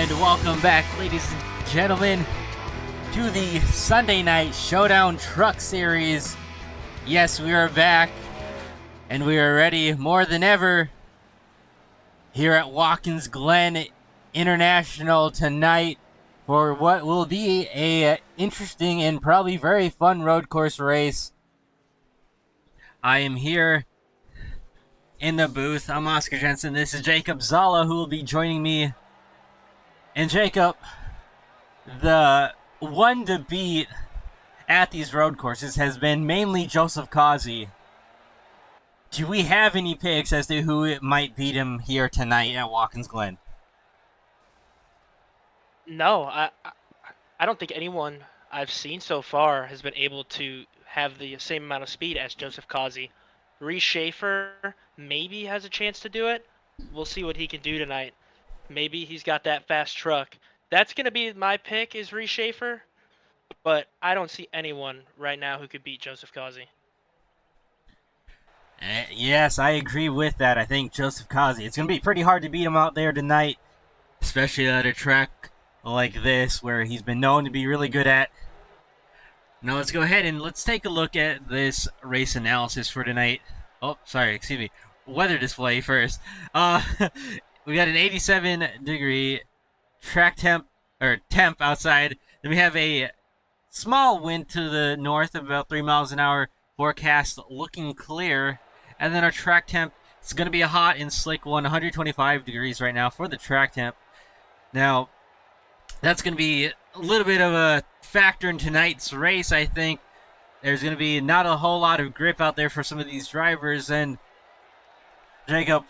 And welcome back, ladies and gentlemen, to the Sunday Night Showdown Truck Series. Yes, we are back, and we are ready more than ever here at Watkins Glen International tonight for what will be a interesting and probably very fun road course race. I am here in the booth. I'm Oscar Jensen. This is Jacob Zala, who will be joining me. And Jacob, the one to beat at these road courses has been mainly Joseph Causey. Do we have any picks as to who might beat him here tonight at Watkins Glen? No, I don't think anyone I've seen so far has been able to have the same amount of speed as Joseph Causey. Reese Schaefer maybe has a chance to do it. We'll see what he can do tonight. Maybe he's got that fast truck. That's going to be my pick, is Reese Schaefer. But I don't see anyone right now who could beat Joseph Causey. Yes, I agree with that. I think Joseph Causey, it's going to be pretty hard to beat him out there tonight, especially at a track like this where he's been known to be really good at. Now let's go ahead and let's take a look at this race analysis for tonight. Oh, sorry, excuse me. Weather display first. We got an 87-degree track temp outside. Then we have a small wind to the north of about 3 miles an hour. Forecast looking clear. And then our track temp, it's going to be a hot and slick one, 125 degrees right now for the track temp. Now, that's going to be a little bit of a factor in tonight's race, I think. There's going to be not a whole lot of grip out there for some of these drivers. And, Jacob,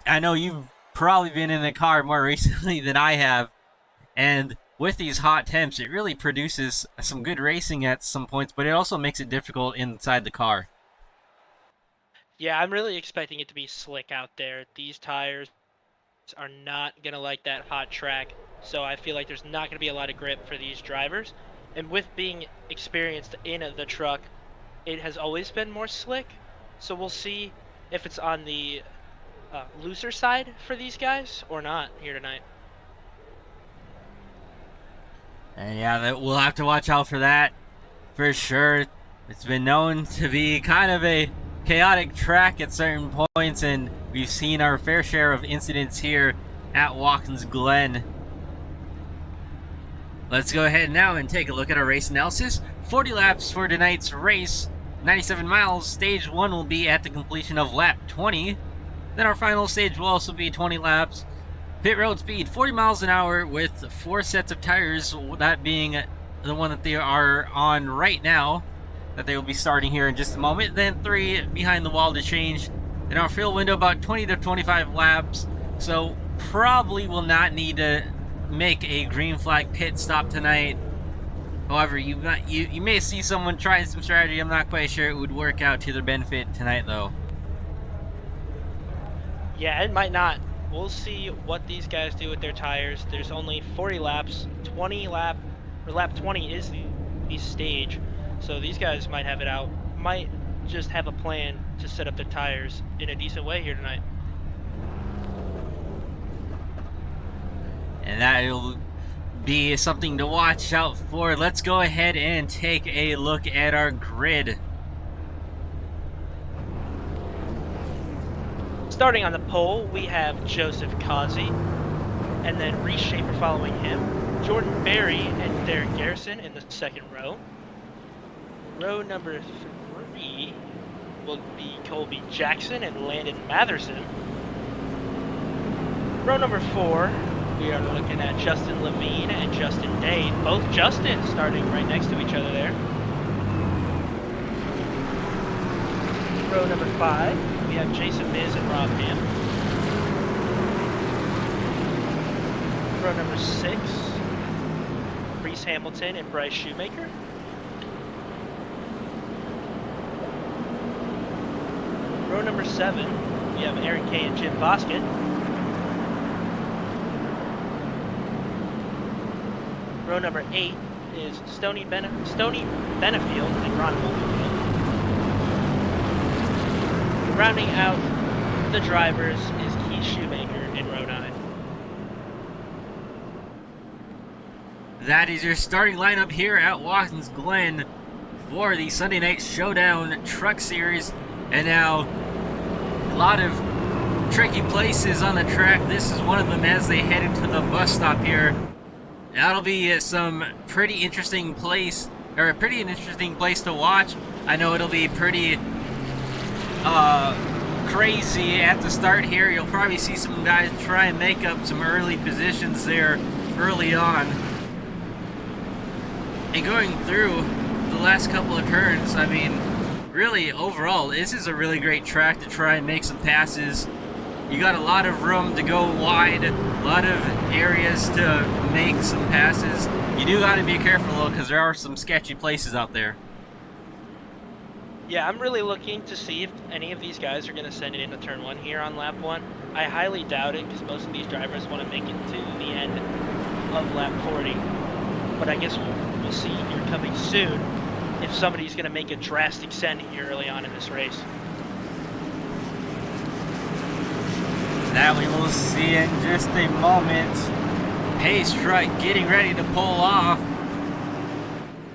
I know you've probably been in the car more recently than I have. And with these hot temps, it really produces some good racing at some points, but it also makes it difficult inside the car. Yeah, I'm really expecting it to be slick out there. These tires are not going to like that hot track, so I feel like there's not going to be a lot of grip for these drivers. And with being experienced in the truck, it has always been more slick, so we'll see if it's on the looser side for these guys or not here tonight. And yeah, we'll have to watch out for that for sure. It's been known to be kind of a chaotic track at certain points, and we've seen our fair share of incidents here at Watkins Glen. Let's go ahead now and take a look at our race analysis. 40 laps for tonight's race, 97 miles. Stage 1 will be at the completion of lap 20. Then our final stage will also be 20 laps. Pit road speed, 40 miles an hour with 4 sets of tires, that being the one that they are on right now, that they will be starting here in just a moment. Then 3 behind the wall to change. Then our fuel window, about 20 to 25 laps. So probably will not need to make a green flag pit stop tonight. However, you may see someone trying some strategy. I'm not quite sure it would work out to their benefit tonight, though. Yeah, it might not. We'll see what these guys do with their tires. There's only 40 laps. Lap 20 is the stage. So these guys might have it out. Might just have a plan to set up their tires in a decent way here tonight. And that'll be something to watch out for. Let's go ahead and take a look at our grid. Starting on the pole, we have Joseph Causey, and then Reese Schaefer following him, Jordan Berry and Derek Garrison in the second row. Row number 3 will be Colby Jackson and Landon Matherson. Row number 4, we are looking at Justin Levine and Justin Day, both Justins starting right next to each other there. Row number 5, we have Jason Miz and Rob Ham. Row number 6, Reese Hamilton and Bryce Shoemaker. Row number 7, we have Aaron Kay and Jim Boskin. Row number 8 is Stoney Benefield and Ron Holdenfield. Rounding out the drivers is Keith Shoemaker in row 9. That is your starting lineup here at Watkins Glen for the Sunday Night Showdown Truck Series. And now, a lot of tricky places on the track. This is one of them as they head into the bus stop here. That'll be some pretty interesting place, or a pretty interesting place to watch. I know it'll be pretty crazy at the start here. You'll probably see some guys try and make up some early positions there early on. And going through the last couple of turns, I mean, really overall, this is a really great track to try and make some passes. You got a lot of room to go wide, a lot of areas to make some passes. You do got to be careful though, because there are some sketchy places out there. Yeah, I'm really looking to see if any of these guys are going to send it into turn 1 here on lap 1. I highly doubt it, because most of these drivers want to make it to the end of lap 40. But I guess we'll see here coming soon if somebody's going to make a drastic send here early on in this race. That we will see in just a moment. Pace truck getting ready to pull off.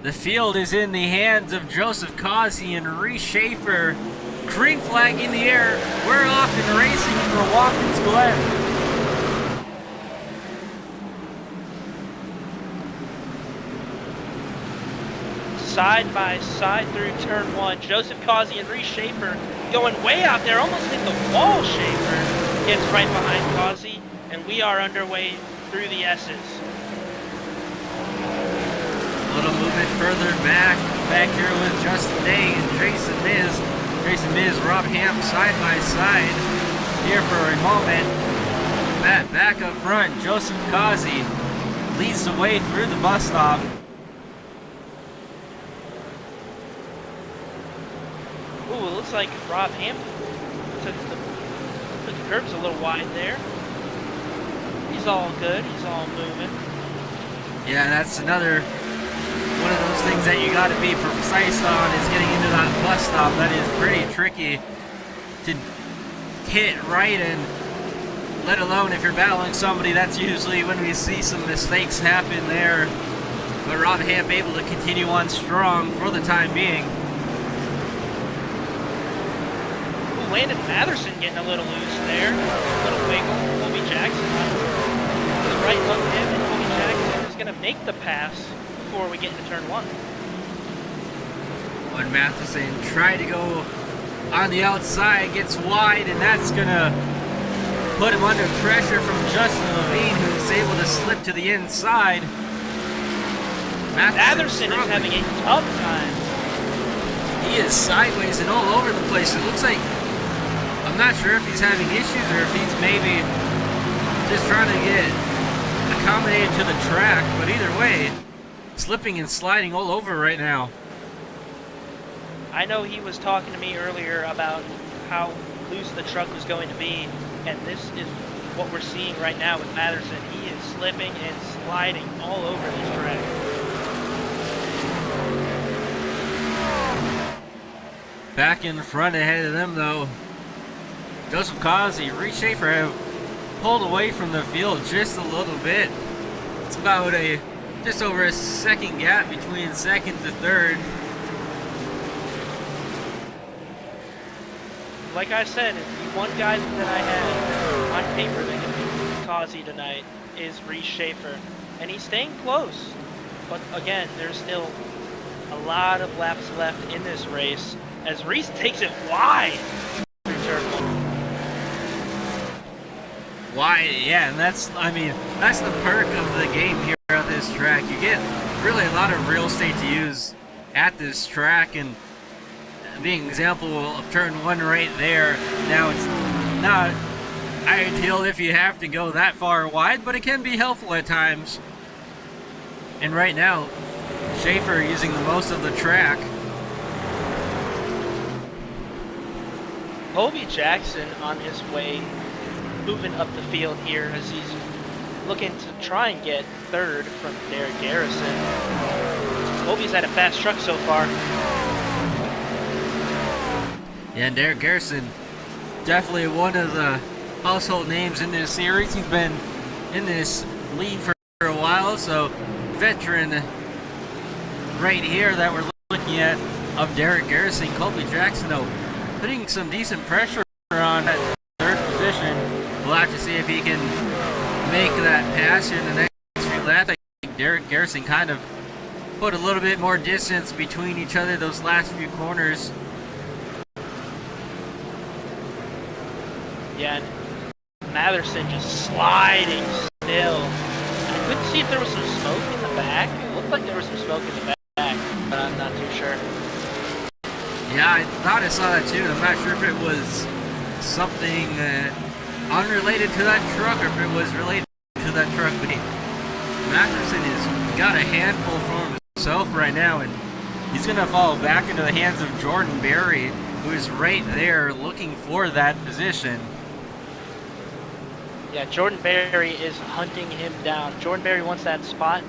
The field is in the hands of Joseph Causey and Reese Schaefer. Green flag in the air. We're off and racing for Watkins Glen. Side by side through turn 1. Joseph Causey and Reese Schaefer going way out there, almost hit the wall. Schaefer gets right behind Causey, and we are underway through the S's. A little movement further back here with Justin Day and Jason Miz. Jason Miz, Rob Ham side by side here for a moment. Back up front, Joseph Causey leads the way through the bus stop. Ooh, it looks like Rob Ham took the curbs a little wide there. He's all good. He's all moving. Yeah, that's another one of those things that you got to be precise on, is getting into that bus stop. That is pretty tricky to hit right in, let alone if you're battling somebody. That's usually when we see some mistakes happen there. But Rob Ham able to continue on strong for the time being. Landon Matherson getting a little loose there. A little wiggle. Colby Jackson to the right of him, and Colby Jackson is going to make the pass before we get into turn 1. When Matheson tried to go on the outside, gets wide, and that's going to put him under pressure from Justin Levine, who's able to slip to the inside. Matherson is having a tough time. He is sideways and all over the place. It looks like, I'm not sure if he's having issues or if he's maybe just trying to get accommodated to the track, but either way, slipping and sliding all over right now. I know he was talking to me earlier about how loose the truck was going to be, and this is what we're seeing right now with Matherson. He is slipping and sliding all over this track. Back in front ahead of them though, Joseph Causey, Reese Schaefer have pulled away from the field just a little bit. It's about just over a second gap between second to third. Like I said, the one guy that I had on paper that can beat Causey tonight is Reese Schaefer, and he's staying close. But again, there's still a lot of laps left in this race as Reese takes it wide through turn 1. Why? Yeah, and that's the perk of the game here at this track. You get really a lot of real estate to use at this track, and being an example of turn 1 right there. Now, it's not ideal if you have to go that far wide, but it can be helpful at times. And right now, Schaefer using the most of the track. Colby Jackson on his way, moving up the field here as he's looking to try and get third from Derek Garrison. Colby's had a fast truck so far. Yeah, and Derek Garrison, definitely one of the household names in this series. He's been in this league for a while, so veteran right here that we're looking at of Derek Garrison. Colby Jackson, though, putting some decent pressure on that third position. We'll have to see if he can make that pass in the next few laps. I think Derek Garrison kind of put a little bit more distance between each other those last few corners. Yeah, and Matherson just sliding still. I couldn't see if there was some smoke in the back. It looked like there was some smoke in the back, but I'm not too sure. Yeah, I thought I saw that too. I'm not sure if it was something unrelated to that truck or if it was related to that truck, but Matherson has got a handful for himself right now, and he's going to fall back into the hands of Jordan Berry, who is right there looking for that position. Yeah, Jordan Berry is hunting him down. Jordan Berry wants that spot.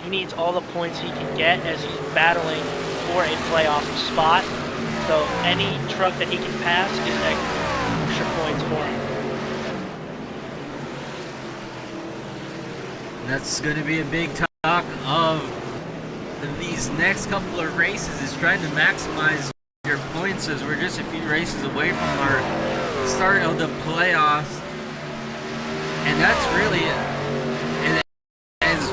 He needs all the points he can get as he's battling for a playoff spot. So any truck that he can pass is extra points for him. That's going to be a big talk of these next couple of races, is trying to maximize your points, as we're just a few races away from our start of the playoffs. And that's really as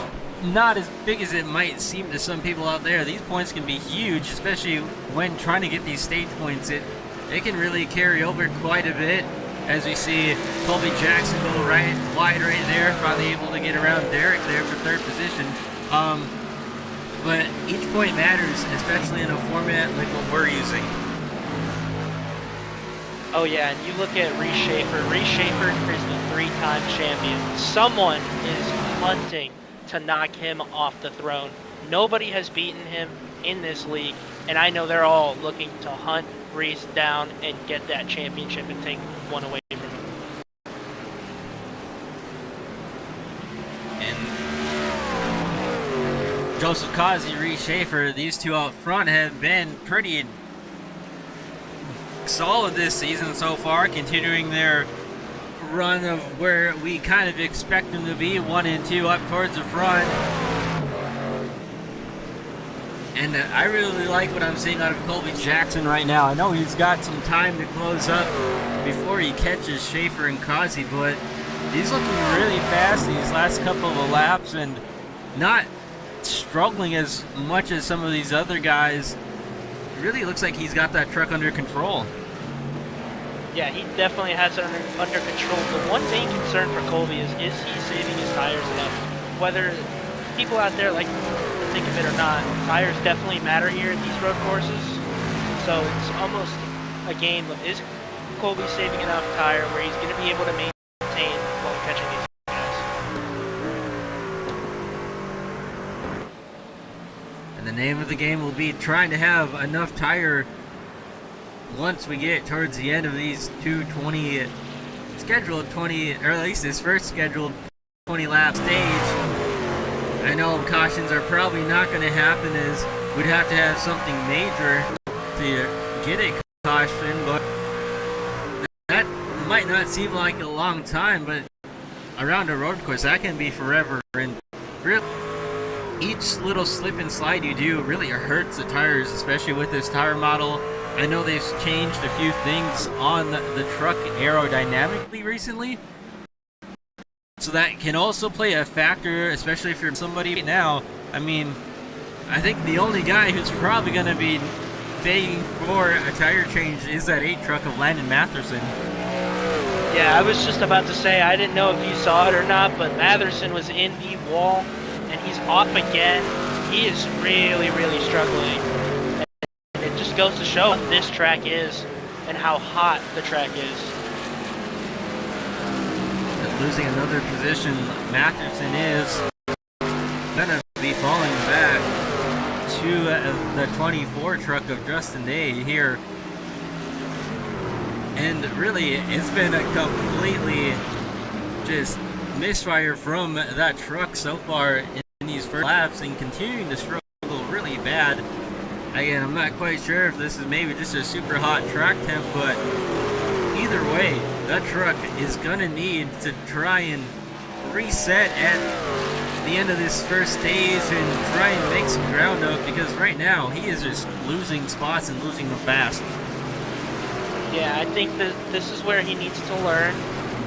not as big as it might seem to some people out there. These points can be huge, especially when trying to get these stage points. It can really carry over quite a bit, as we see Colby Jackson go right wide right there, finally able to get around Derek there for third position. But each point matters, especially in a format like what we're using. Oh yeah, and you look at Reese Schaefer. Reese Schaefer is the three-time champion. Someone is hunting to knock him off the throne. Nobody has beaten him in this league, and I know they're all looking to hunt Reese down and get that championship and take one away from him. And Joseph Kazi, Reese Schaefer, these two out front have been pretty solid this season so far, continuing their run of where we kind of expect them to be, 1 and 2 up towards the front. And I really like what I'm seeing out of Colby Jackson right now. I know he's got some time to close up before he catches Schaefer and Kazi, but he's looking really fast these last couple of laps and not struggling as much as some of these other guys. It really looks like he's got that truck under control. Yeah, he definitely has it under control. The one main concern for Colby is he saving his tires enough? Whether people out there like to think of it or not, tires definitely matter here at these road courses. So it's almost a game of, is Colby saving enough tire where he's going to be able to maintain while catching these guys? And the name of the game will be trying to have enough tire once we get towards the end of these scheduled 20, or at least this first scheduled 20 lap stage. I know cautions are probably not going to happen, as we'd have to have something major to get a caution, but that might not seem like a long time, but around a road course that can be forever. And really, each little slip and slide you do really hurts the tires, especially with this tire model. I know they've changed a few things on the truck aerodynamically recently, so that can also play a factor, especially if you're somebody now. I mean, I think the only guy who's probably going to be begging for a tire change is that 8 truck of Landon Matherson. Yeah, I was just about to say, I didn't know if you saw it or not, but Matherson was in the wall, and he's off again. He is really, really struggling. It just goes to show what this track is and how hot the track is. And losing another position, Matherson is going to be falling back to the 24 truck of Justin Day here. And really, it's been a completely just misfire from that truck so far in these first laps, and continuing to struggle really bad. Again, I'm not quite sure if this is maybe just a super hot track temp, but either way, that truck is going to need to try and reset at the end of this first stage and try and make some ground up, because right now he is just losing spots and losing them fast. Yeah, I think that this is where he needs to learn.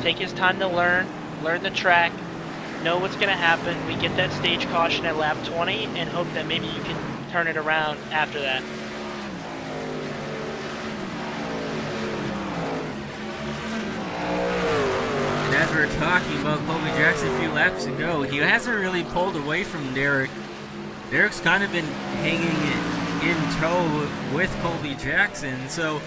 Take his time to learn the track, know what's going to happen. We get that stage caution at lap 20 and hope that maybe you can turn it around after that. And as we were talking about Colby Jackson a few laps ago, he hasn't really pulled away from Derek. Derek's kind of been hanging in tow with Colby Jackson, so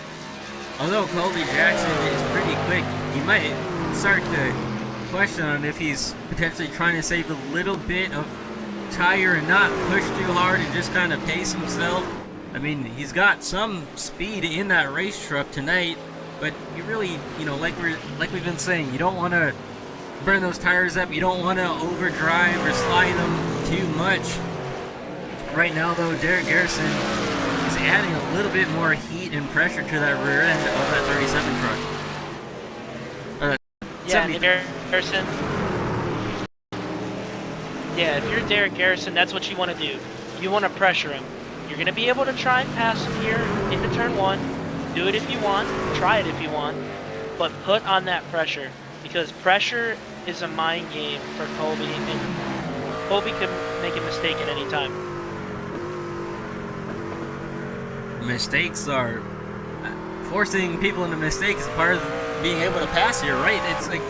although Colby Jackson is pretty quick, you might start to question on if he's potentially trying to save a little bit of tire and not push too hard and just kind of pace himself. I mean, he's got some speed in that race truck tonight, but you really, you know, like we've been saying, you don't want to burn those tires up. You don't want to overdrive or slide them too much. Right now, though, Derek Garrison is adding a little bit more heat and pressure to that rear end of that 37 truck. Yeah, Derek Garrison. Yeah, if you're Derek Garrison, that's what you want to do. You want to pressure him. You're going to be able to try and pass him here into turn 1. Do it if you want. Try it if you want. But put on that pressure, because pressure is a mind game for Colby, and Colby could make a mistake at any time. Mistakes are forcing people into mistakes is part of being able to pass here, right? It's like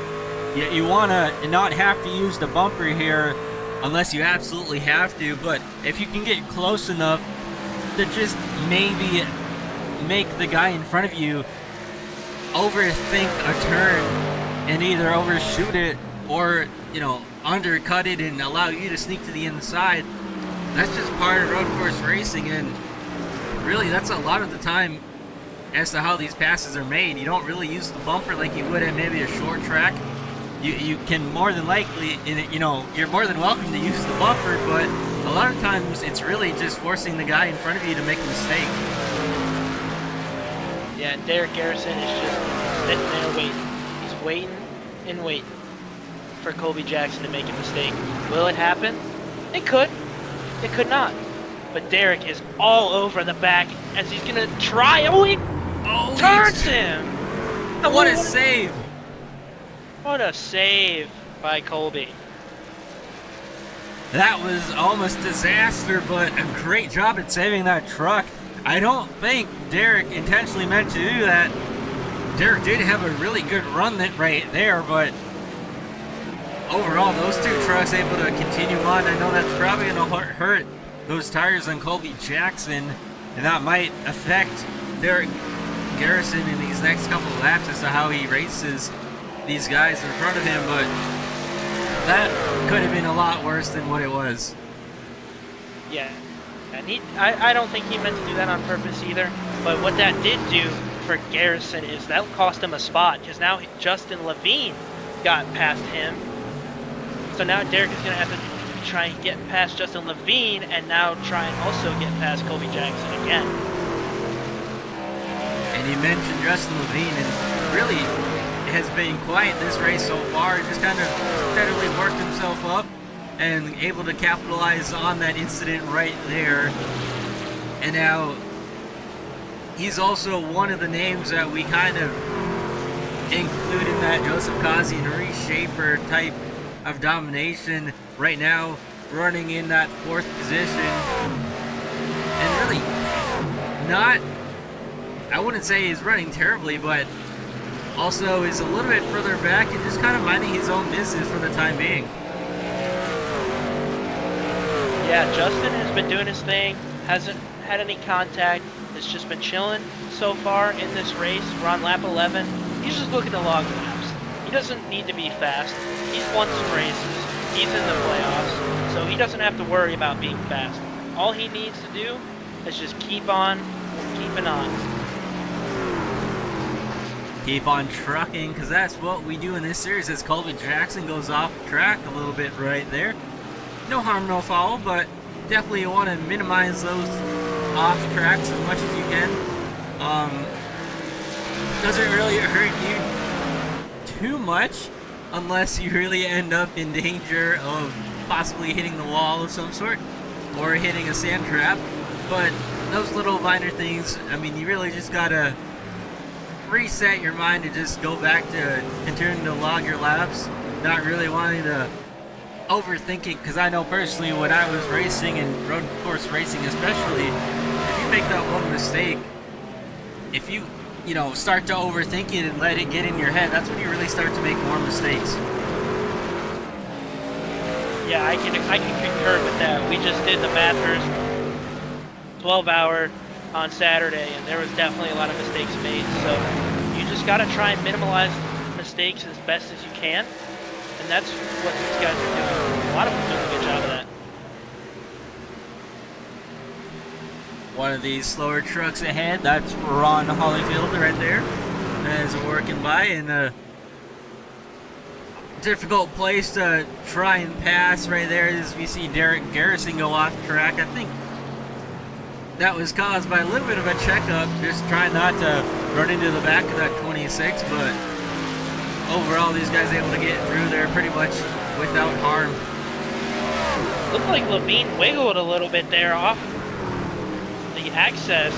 you want to not have to use the bumper here unless you absolutely have to, but if you can get close enough to just maybe make the guy in front of you overthink a turn and either overshoot it or, you know, undercut it and allow you to sneak to the inside, that's just part of road course racing. And really, that's a lot of the time as to how these passes are made. You don't really use the bumper like you would at maybe a short track. You can more than likely, you know, you're more than welcome to use the bumper, but a lot of times it's really just forcing the guy in front of you to make a mistake. Yeah, Derek Garrison is just sitting there waiting. He's waiting and waiting for Colby Jackson to make a mistake. Will it happen? It could. It could not. But Derek is all over the back as he's going to try. Oh, he turns him! What a save! What a save by Colby. That was almost disaster, but a great job at saving that truck. I don't think Derek intentionally meant to do that. Derek did have a really good run right there, but overall, those two trucks able to continue on. I know that's probably going to hurt those tires on Colby Jackson, and that might affect Derek Garrison in these next couple of laps as to how he races these guys in front of him, but that could have been a lot worse than what it was. Yeah, and I don't think he meant to do that on purpose either, but what that did do for Garrison is that cost him a spot, because now Justin Levine got past him, so now Derek is going to have to try and get past Justin Levine and now try and also get past Colby Jackson again. And you mentioned Justin Levine, and really has been quiet this race so far. Just kind of steadily worked himself up and able to capitalize on that incident right there. And now he's also one of the names that we kind of include in that Joseph Kazi and Reese Schaefer type of domination right now, running in that 4th position. And really not, I wouldn't say he's running terribly, but also is a little bit further back and just kind of minding his own business for the time being. Yeah, Justin has been doing his thing, hasn't had any contact, has just been chilling so far in this race. We're on lap 11. He's just looking to log laps. He doesn't need to be fast. He's won some races. He's in the playoffs, so he doesn't have to worry about being fast. All he needs to do is just keep on keeping on. Keep on trucking, because that's what we do in this series as Colby Jackson goes off track a little bit right there. No harm, no foul, but definitely you want to minimize those off tracks as much as you can. Doesn't really hurt you too much. unless you really end up in danger of possibly hitting the wall of some sort or hitting a sand trap. But those little minor things, I mean, you really just gotta reset your mind and just go back to continuing to log your laps, not really wanting to overthink it, because I know personally when I was racing and road course racing especially, if you make that one mistake, if you start to overthink it and let it get in your head, that's when you really start to make more mistakes. Yeah, I can concur with that. We just did the Bathurst 12-hour on Saturday, and there was definitely a lot of mistakes made. So you just got to try and minimize mistakes as best as you can, and that's what these guys are doing. A lot of them doing a good job of that. One of these slower trucks ahead, that's Ron Holyfield right there, as we're working by in a difficult place to try and pass right there as we see Derek Garrison go off track. I think that was caused by a little bit of a checkup, just trying not to run into the back of that 26, but overall these guys able to get through there pretty much without harm. Looked like Levine wiggled a little bit there off the access,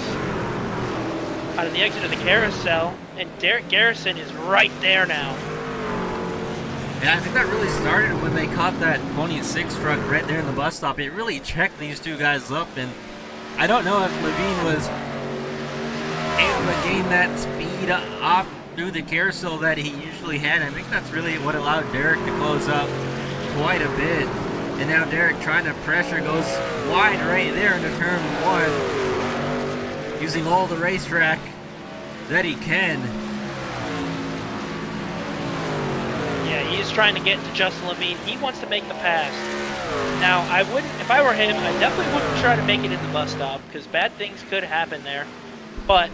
out of the exit of the carousel, and Derek Garrison is right there now. Yeah, I think that really started when they caught that 26 truck right there in the bus stop. It really checked these two guys up, and I don't know if Levine was able to gain that speed off through the carousel that he usually had. I think that's really what allowed Derek to close up quite a bit. And now Derek trying to pressure, goes wide right there into turn one, using all the racetrack that he can. Yeah, he's trying to get to Justin Levine. He wants to make the pass. Now, I wouldn't, if I were him, I definitely wouldn't try to make it in the bus stop, because bad things could happen there. But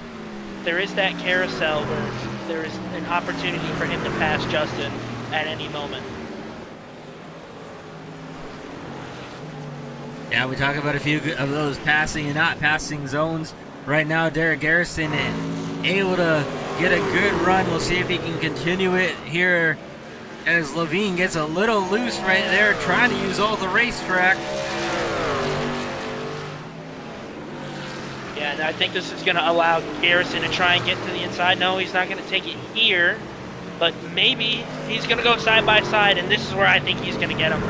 there is that carousel where there is an opportunity for him to pass Justin at any moment. Yeah, we talk about a few of those passing and not passing zones. Right now, Derek Garrison able to get a good run. We'll see if he can continue it here as Levine gets a little loose right there, trying to use all the racetrack. Yeah, and I think this is going to allow Garrison to try and get to the inside. No, he's not going to take it here, but maybe he's going to go side by side, and this is where I think he's going to get him.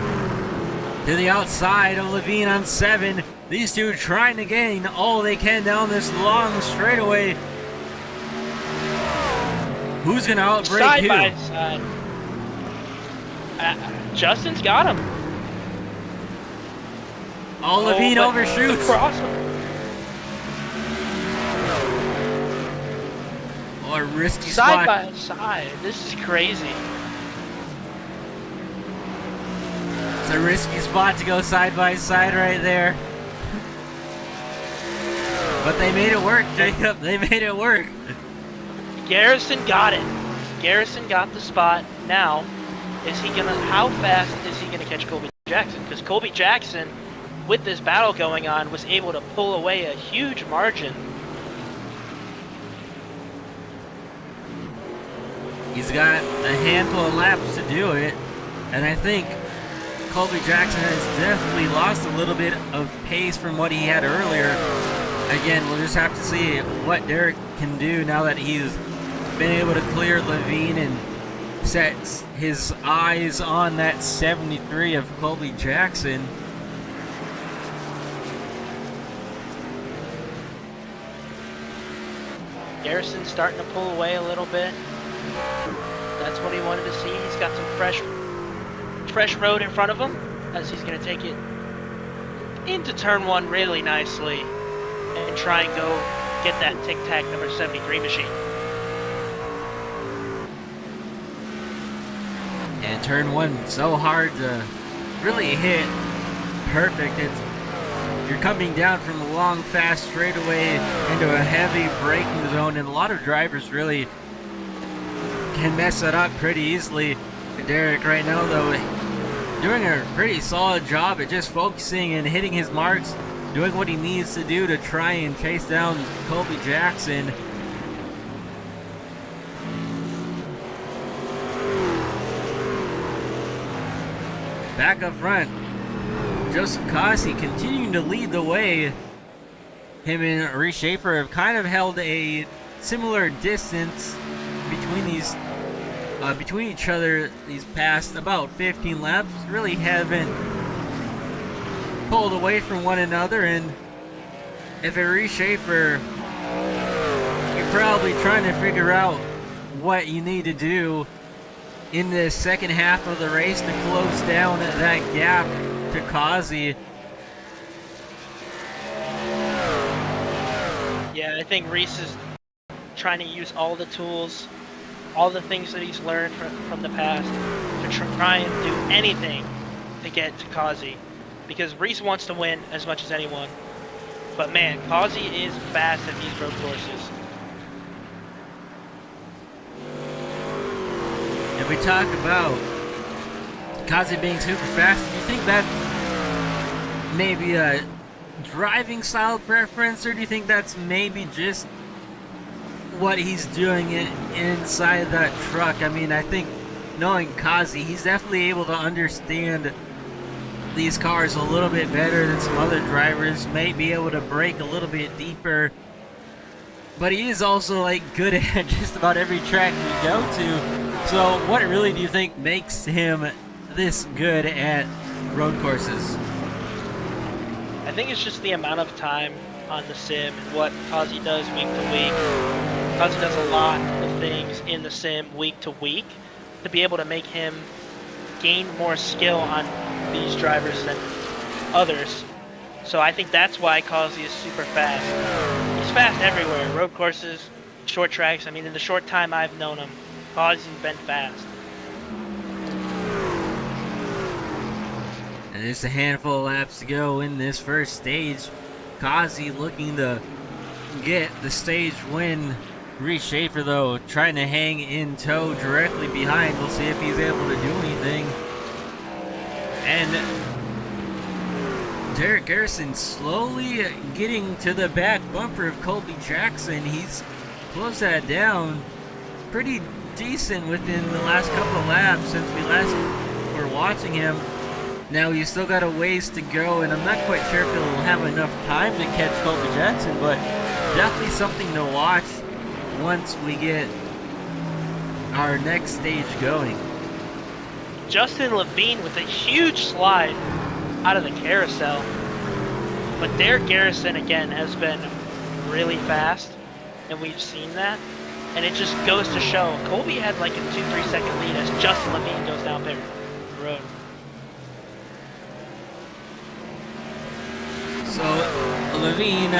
To the outside of Levine on 7. These two trying to gain all they can down this long straightaway. Who's going to outbreak side who? By side. Justin's got him. Oh, Levine overshoots. Oh, a risky side spot. By side. This is crazy. It's a risky spot to go side by side right there. But they made it work, Jacob. They made it work. Garrison got it. Garrison got the spot. Now, how fast is he gonna catch Colby Jackson? Because Colby Jackson, with this battle going on, was able to pull away a huge margin. He's got a handful of laps to do it, and I think Colby Jackson has definitely lost a little bit of pace from what he had earlier. Again, we'll just have to see what Derek can do now that he's been able to clear Levine and sets his eyes on that 73 of Colby Jackson. Garrison's starting to pull away a little bit. That's what he wanted to see. He's got some fresh road in front of him as he's going to take it into turn one really nicely and try and go get that Tic Tac number 73 machine. And turn one, so hard to really hit perfect. You're coming down from a long, fast straightaway into a heavy braking zone, and a lot of drivers really can mess that up pretty easily. Derek right now, though, doing a pretty solid job at just focusing and hitting his marks, doing what he needs to do to try and chase down Colby Jackson. back up front, Joseph Cossey continuing to lead the way. Him and Reese Schaefer have kind of held a similar distance between each other these past about 15 laps. Really haven't pulled away from one another, and if it Reese Schaefer, you're probably trying to figure out what you need to do in the second half of the race to close down that gap to Causey. Yeah, I think Reese is trying to use all the tools, all the things that he's learned from the past to try and do anything to get to Causey. Because Reese wants to win as much as anyone. But man, Causey is fast at these road courses. If we talk about Causey being super fast, do you think that maybe a driving style preference, or do you think that's maybe just what he's doing inside that truck? I mean, I think knowing Causey, he's definitely able to understand these cars a little bit better than some other drivers, may be able to brake a little bit deeper, but he is also like good at just about every track we go to. So what really do you think makes him this good at road courses? I think it's just the amount of time on the sim and what Causey does week to week. Causey does a lot of things in the sim week to week to be able to make him gain more skill on these drivers than others. So I think that's why Causey is super fast. He's fast everywhere, road courses, short tracks. I mean, in the short time I've known him, Causey's been fast. And just a handful of laps to go in this first stage. Causey looking to get the stage win. Reese Schaefer, though, trying to hang in tow directly behind. We'll see if he's able to do anything. And Derek Garrison slowly getting to the back bumper of Colby Jackson. He's closed that down pretty decent within the last couple of laps since we last were watching him. Now he's still got a ways to go, and I'm not quite sure if he'll have enough time to catch Colby Jackson, but definitely something to watch once we get our next stage going. Justin Levine with a huge slide out of the carousel. But Derek Garrison, again, has been really fast, and we've seen that. And it just goes to show, Colby had like a 2-3 second lead as Justin Levine goes down pit road. So, Levine,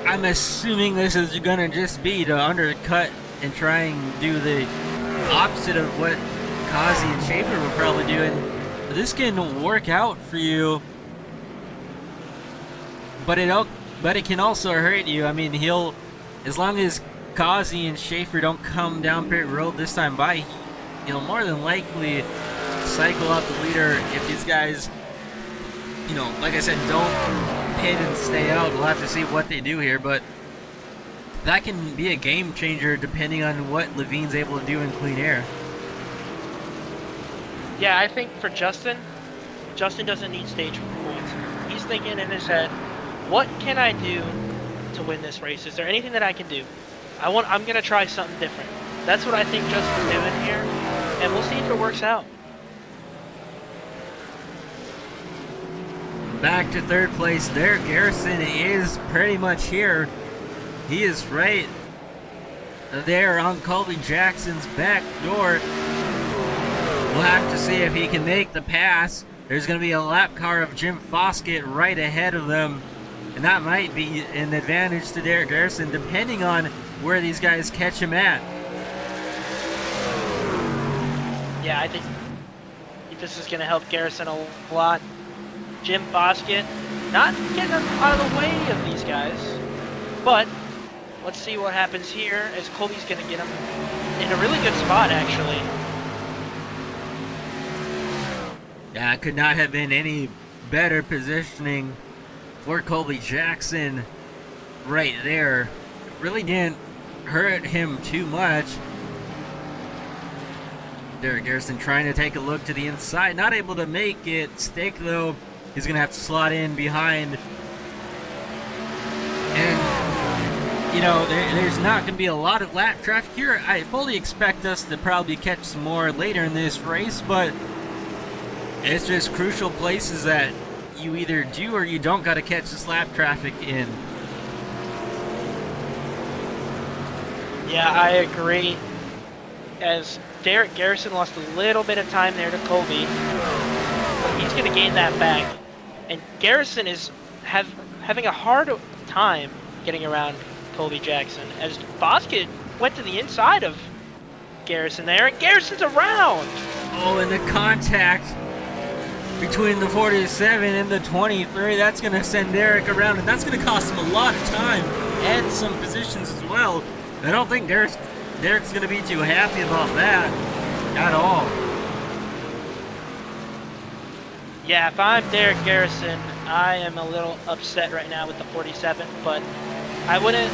I'm assuming this is going to just be to undercut and try and do the opposite of what Causey and Schaefer were probably doing. This can work out for you, but it can also hurt you. I mean, as long as Causey and Schaefer don't come down pit road this time by, he'll more than likely cycle out the leader if these guys, like I said, don't pit and stay out. We'll have to see what they do here, but that can be a game changer depending on what Levine's able to do in clean air. Yeah, I think for Justin doesn't need stage points. He's thinking in his head, what can I do to win this race? Is there anything that I can do? I'm gonna try something different. That's what I think Justin's doing here, and we'll see if it works out. Back to third place, Derek Garrison is pretty much here. He is right there on Colby Jackson's back door. We'll have to see if he can make the pass. There's going to be a lap car of Jim Foskett right ahead of them, and that might be an advantage to Derek Garrison depending on where these guys catch him at. Yeah, I think this is going to help Garrison a lot. Jim Foskett not getting out of the way of these guys, but let's see what happens here as Colby's going to get him in a really good spot, actually. Yeah, it could not have been any better positioning for Colby Jackson right there. It really didn't hurt him too much. Derek Garrison trying to take a look to the inside. Not able to make it stick, though. He's going to have to slot in behind. And, you know, there's not going to be a lot of lap traffic here. I fully expect us to probably catch some more later in this race, but it's just crucial places that you either do or you don't got to catch this lap traffic in. Yeah, I agree. As Derek Garrison lost a little bit of time there to Colby, he's going to gain that back. And Garrison is having a hard time getting around Colby Jackson, as Bosket went to the inside of Garrison there, and Garrison's around! Oh, and the contact between the 47 and the 23, that's going to send Derek around, and that's going to cost him a lot of time and some positions as well. I don't think Derek's going to be too happy about that at all. Yeah, if I'm Derek Garrison, I am a little upset right now with the 47, but I wouldn't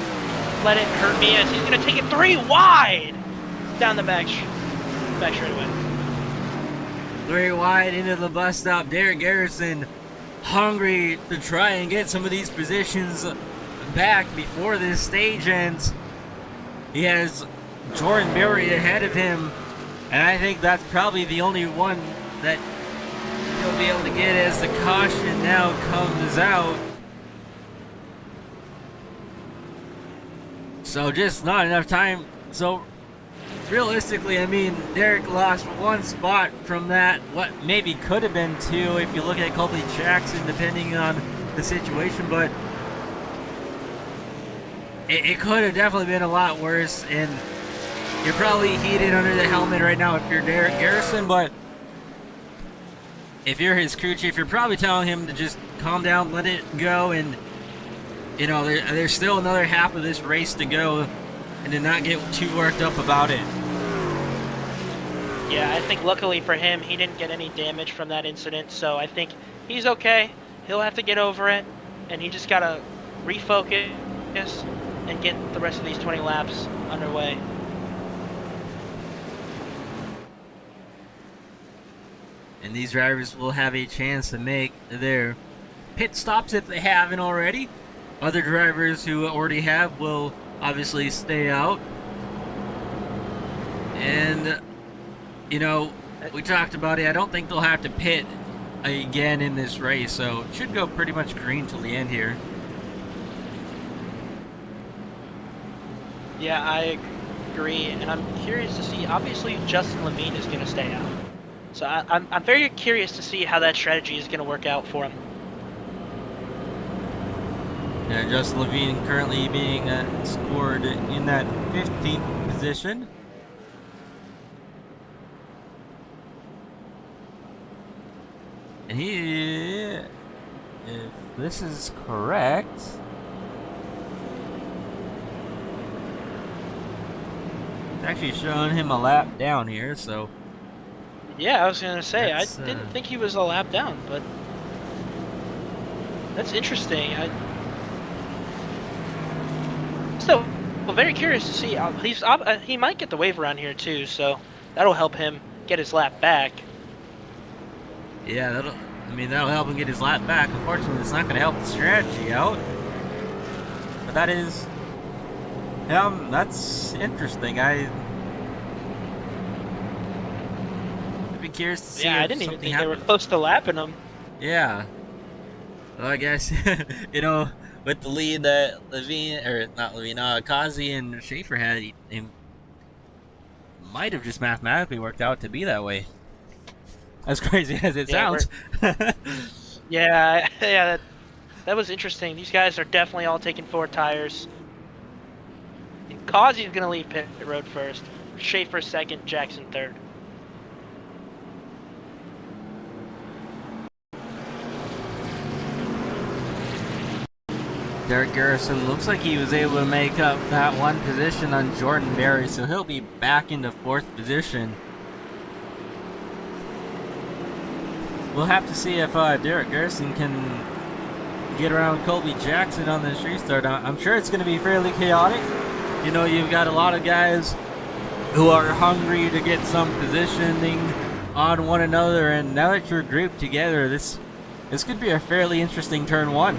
let it hurt me, as he's going to take it 3 wide down the back straightaway. 3 wide into the bus stop. Derek Garrison hungry to try and get some of these positions back before this stage ends. He has Jordan Berry ahead of him, and I think that's probably the only one that he'll be able to get as the caution now comes out. So just not enough time. So realistically, I mean, Derek lost 1 spot from that, what maybe could have been 2 if you look at Colby Jackson, depending on the situation, but it could have definitely been a lot worse, and you're probably heated under the helmet right now if you're Derek Garrison, but if you're his crew chief, you're probably telling him to just calm down, let it go, and, you know, there's still another half of this race to go, and to not get too worked up about it. Yeah, I think luckily for him, he didn't get any damage from that incident, so I think he's okay. He'll have to get over it, and he just got to refocus and get the rest of these 20 laps underway. And these drivers will have a chance to make their pit stops if they haven't already. Other drivers who already have will obviously stay out. And, you know, we talked about it. I don't think they'll have to pit again in this race, so it should go pretty much green till the end here. Yeah, I agree, and I'm curious to see, obviously Justin Levine is going to stay out. So I'm very curious to see how that strategy is going to work out for him. Yeah, Justin Levine currently being scored in that 15th position. And he, if this is correct, it's actually showing him a lap down here, so. Yeah, I was going to say, I That's, didn't think he was a lap down, but that's interesting. So, well, very curious to see. He might get the wave around here too, so that'll help him get his lap back. Yeah, that'll help him get his lap back. Unfortunately, it's not going to help the strategy out. But that is, that's interesting. I'd be curious to see. Yeah, if I didn't even think happens. they were close to lapping him. Yeah. Well, I guess, you know, with the lead that Kazi and Schaefer had, he might have just mathematically worked out to be that way. As crazy as it sounds. Yeah, that was interesting. These guys are definitely all taking 4 tires. Kazi's going to leave pit road first. Schaefer second, Jackson third. Derek Garrison looks like he was able to make up that 1 position on Jordan Berry, so he'll be back into 4th position. We'll have to see if Derek Garrison can get around Colby Jackson on this restart. I'm sure it's going to be fairly chaotic. You know, you've got a lot of guys who are hungry to get some positioning on one another, and now that you're grouped together, this could be a fairly interesting turn one.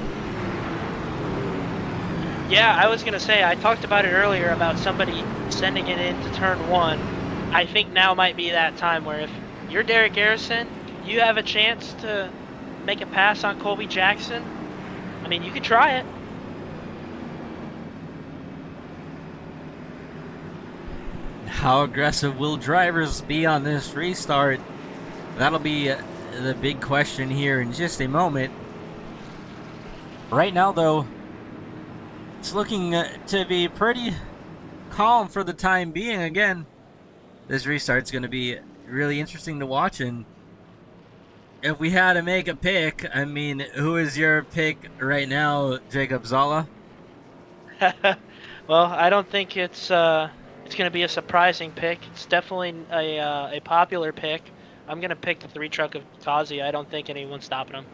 Yeah, I was gonna say, I talked about it earlier about somebody sending it into turn one. I think now might be that time where if you're Derek Garrison, you have a chance to make a pass on Colby Jackson. I mean, you could try it. How aggressive will drivers be on this restart? That'll be the big question here in just a moment. Right now, though, it's looking to be pretty calm for the time being. Again, this restart's going to be really interesting to watch, and if we had to make a pick, I mean, who is your pick right now, Jacob Zala? Well, I don't think it's gonna be a surprising pick. It's definitely a popular pick. I'm gonna pick the 3-truck of Kazi. I don't think anyone's stopping him.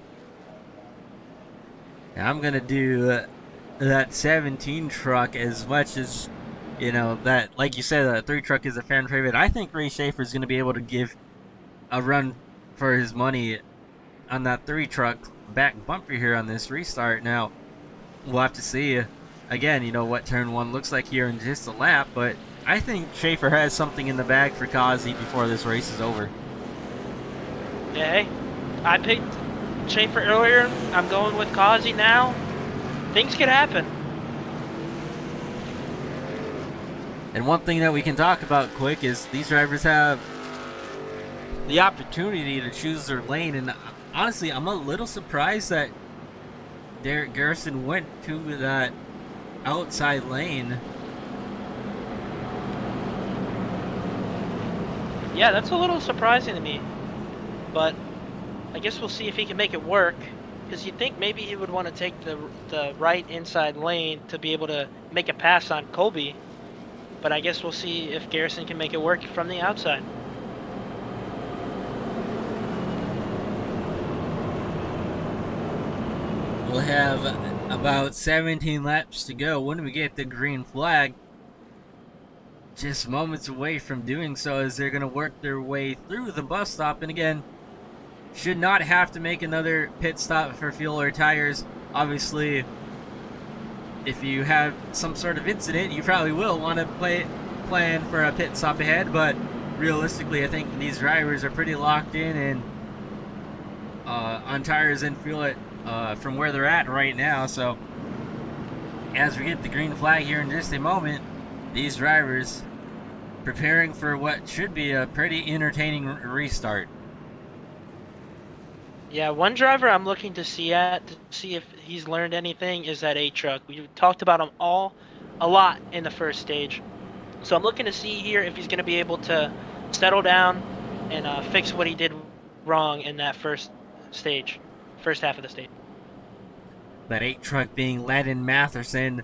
I'm going to do that 17 truck, as much as, you know, that, like you said, that 3 truck is a fan favorite. I think Ray Schaefer is going to be able to give a run for his money on that 3 truck back bumper here on this restart. Now, we'll have to see, again, you know, what turn one looks like here in just a lap, but I think Schaefer has something in the bag for Kazi before this race is over. Yeah, hey, I picked Schaefer earlier. I'm going with Kazi now. Things could happen. And one thing that we can talk about quick is these drivers have the opportunity to choose their lane, and honestly, I'm a little surprised that Derek Garrison went to that outside lane. Yeah, that's a little surprising to me, but I guess we'll see if he can make it work, because you'd think maybe he would want to take the right inside lane to be able to make a pass on Colby, but I guess we'll see if Garrison can make it work from the outside. We'll have about 17 laps to go when we get the green flag. Just moments away from doing so, as they're going to work their way through the bus stop. And again, should not have to make another pit stop for fuel or tires. Obviously, if you have some sort of incident, you probably will want to plan for a pit stop ahead. But realistically, I think these drivers are pretty locked in and on tires and fuel from where they're at right now. So as we get the green flag here in just a moment, these drivers preparing for what should be a pretty entertaining restart. Yeah, one driver I'm looking to see if he's learned anything is that 8-truck. We talked about him a lot in the first stage. So I'm looking to see here if he's going to be able to settle down and fix what he did wrong in that first half of the stage. That 8-truck being Landon Matherson.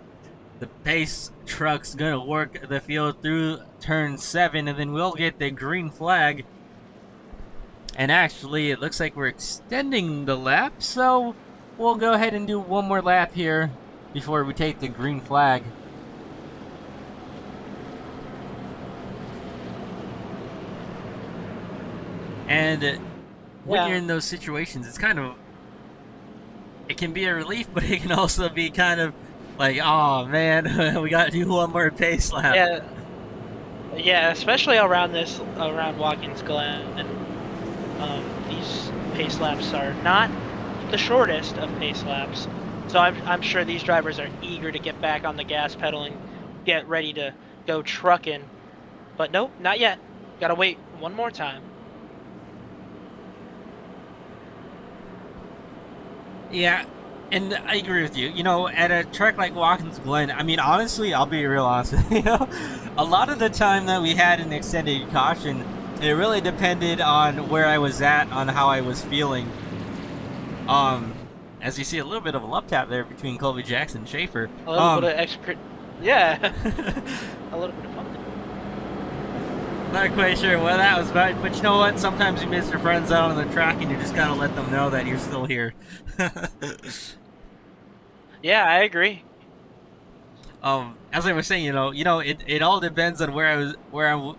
The pace truck's going to work the field through turn 7, and then we'll get the green flag. And actually, it looks like we're extending the lap, so we'll go ahead and do one more lap here before we take the green flag. And when you're in those situations, it's kind of, it can be a relief, but it can also be kind of like, oh man, we got to do one more pace lap. Yeah, especially around Watkins Glen. These pace laps are not the shortest of pace laps, so I'm sure these drivers are eager to get back on the gas pedal and get ready to go trucking. But nope, not yet. Gotta wait one more time. Yeah, and I agree with you. You know, at a track like Watkins Glen, I mean, honestly, I'll be real honest with you. You know, a lot of the time that we had an extended caution, it really depended on where I was at, on how I was feeling. As you see, a little bit of a love tap there between Colby Jackson and Schaefer. A little bit of extra, yeah. A little bit of fun. Not quite sure what that was about, but you know what? Sometimes you miss your friends out on the track, and you just gotta let them know that you're still here. Yeah, I agree. As I was saying, it all depends on where I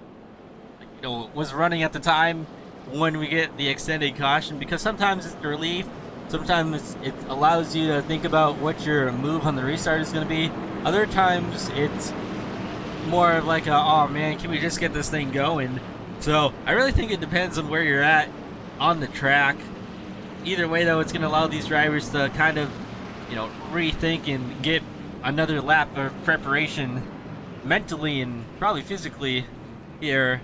was running at the time when we get the extended caution, because sometimes it's the relief, sometimes it allows you to think about what your move on the restart is going to be. Other times it's more of like oh man, can we just get this thing going? So I really think it depends on where you're at on the track. Either way though, it's going to allow these drivers to kind of, rethink and get another lap of preparation mentally and probably physically here,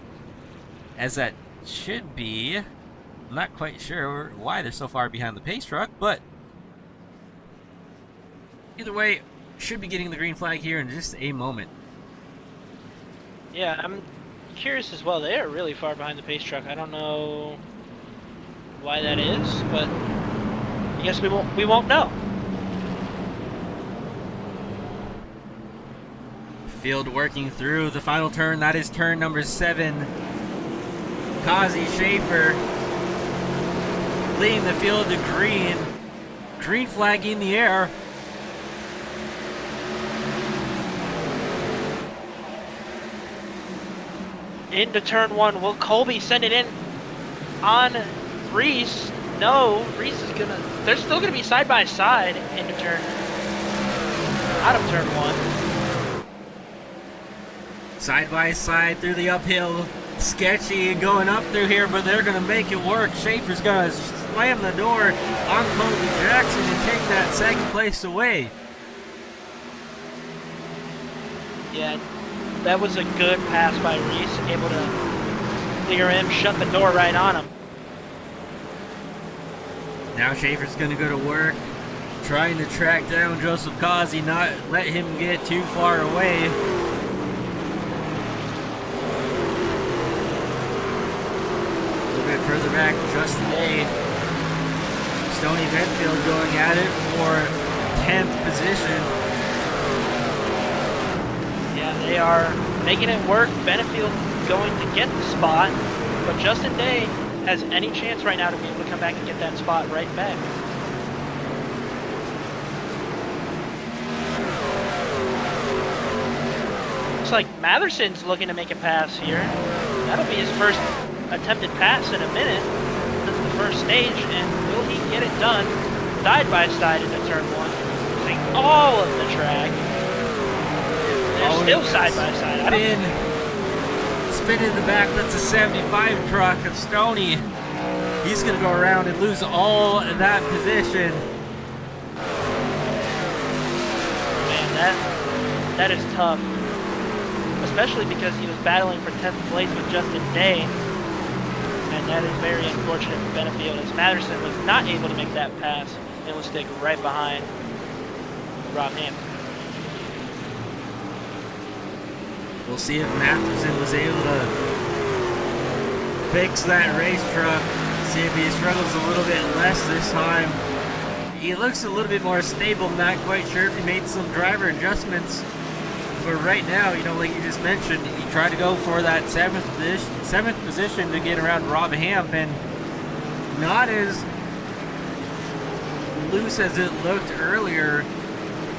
as that should be. I'm not quite sure why they're so far behind the pace truck, but either way, should be getting the green flag here in just a moment. Yeah, I'm curious as well. They are really far behind the pace truck. I don't know why that is, but I guess we won't know. Field working through the final turn. That is turn number 7. Kazi Schaefer leading the field to green. Green flag in the air. Into turn 1. Will Colby send it in on Reese? No, Reese is gonna. They're still gonna be side by side into turn. Out of turn 1. Side by side through the uphill. Sketchy going up through here, but they're going to make it work. Schaefer's going to slam the door on Colby Jackson and take that second place away. Yeah, that was a good pass by Reese, able to clear him, shut the door right on him. Now Schaefer's going to go to work, trying to track down Joseph Kazi, not let him get too far away. Further back, Justin A. Stony Benfield going at it for 10th position. Yeah, they are making it work. Benefield going to get the spot, but Justin Day has any chance right now to be able to come back and get that spot right back. Looks like Matherson's looking to make a pass here. That'll be his first attempted pass in a minute. That's the first stage, and will he get it done side by side into turn 1, using all of the track? They're still side by side. Spin in the back. That's a 75 truck of Stoney. He's going to go around and lose all of that position. Man, that is tough, especially because he was battling for 10th place with Justin Day. And that is very unfortunate for Benefield, as Matterson was not able to make that pass and will stick right behind Rob Hampton. We'll see if Matterson was able to fix that race truck. See if he struggles a little bit less this time. He looks a little bit more stable. Not quite sure if he made some driver adjustments. But right now, like you just mentioned, he tried to go for that seventh position to get around Rob Hamp, and not as loose as it looked earlier.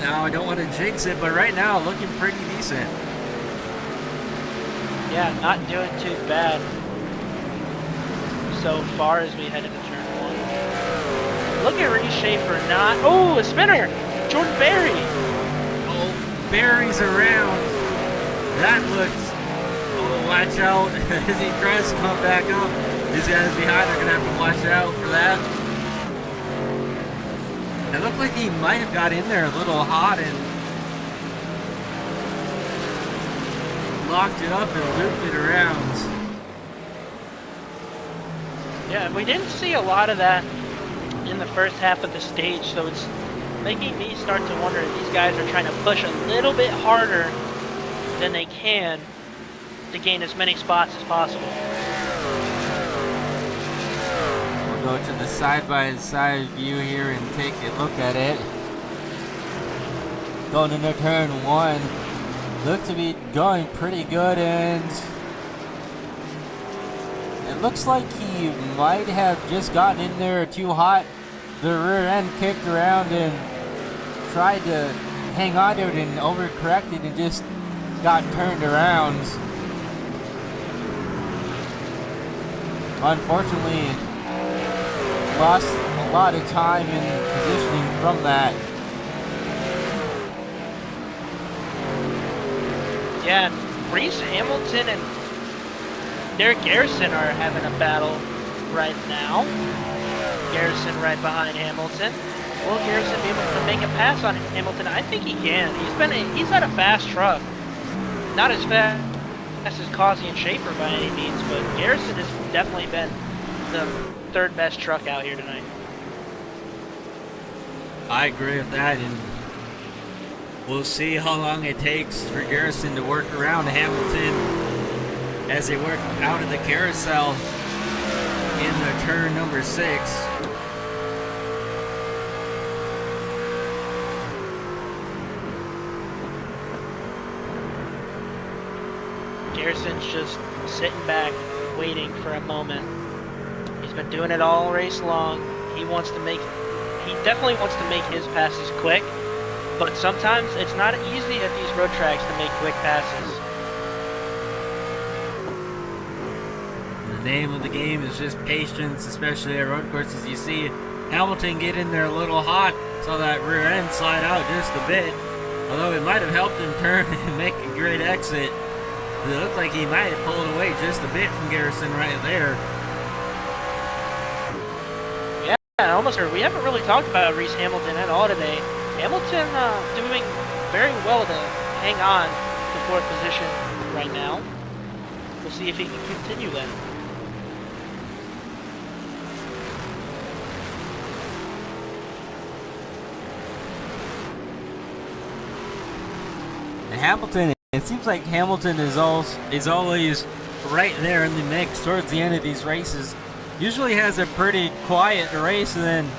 Now, I don't want to jinx it, but right now, looking pretty decent. Yeah, not doing too bad so far as we head into turn 1. Look at Reese Schaefer not. Oh, a spinner! Jordan Berry! Barry's around. That looks. Oh, watch out as he tries to come back up. These guys behind are gonna have to watch out for that. It looked like he might have got in there a little hot and locked it up and looped it around. Yeah, we didn't see a lot of that in the first half of the stage, so it's making me start to wonder if these guys are trying to push a little bit harder than they can to gain as many spots as possible. We'll go to the side-by-side view here and take a look at it. Going into turn 1. Look to be going pretty good, and it looks like he might have just gotten in there too hot. The rear end kicked around and tried to hang on to it and overcorrected and just got turned around. Unfortunately, lost a lot of time in positioning from that. Yeah, Reese Hamilton and Derek Garrison are having a battle right now. Garrison right behind Hamilton. Will Garrison be able to make a pass on Hamilton? I think he can. He's had a fast truck. Not as fast as Causey and Schaefer by any means, but Garrison has definitely been the third best truck out here tonight. I agree with that, and we'll see how long it takes for Garrison to work around Hamilton as they work out of the carousel in the turn number 6. Garrison's just sitting back, waiting for a moment. He's been doing it all race long. He definitely wants to make his passes quick, but sometimes it's not easy at these road tracks to make quick passes. The name of the game is just patience, especially at road courses. You see Hamilton get in there a little hot, saw that rear end slide out just a bit, although it might have helped him turn and make a great exit. It looked like he might have pulled away just a bit from Garrison right there. Yeah, almost. We haven't really talked about Reese Hamilton at all today. Hamilton doing very well to hang on to 4th position right now. We'll see if he can continue that. And Hamilton, it seems like Hamilton is always right there in the mix towards the end of these races. Usually has a pretty quiet race, and then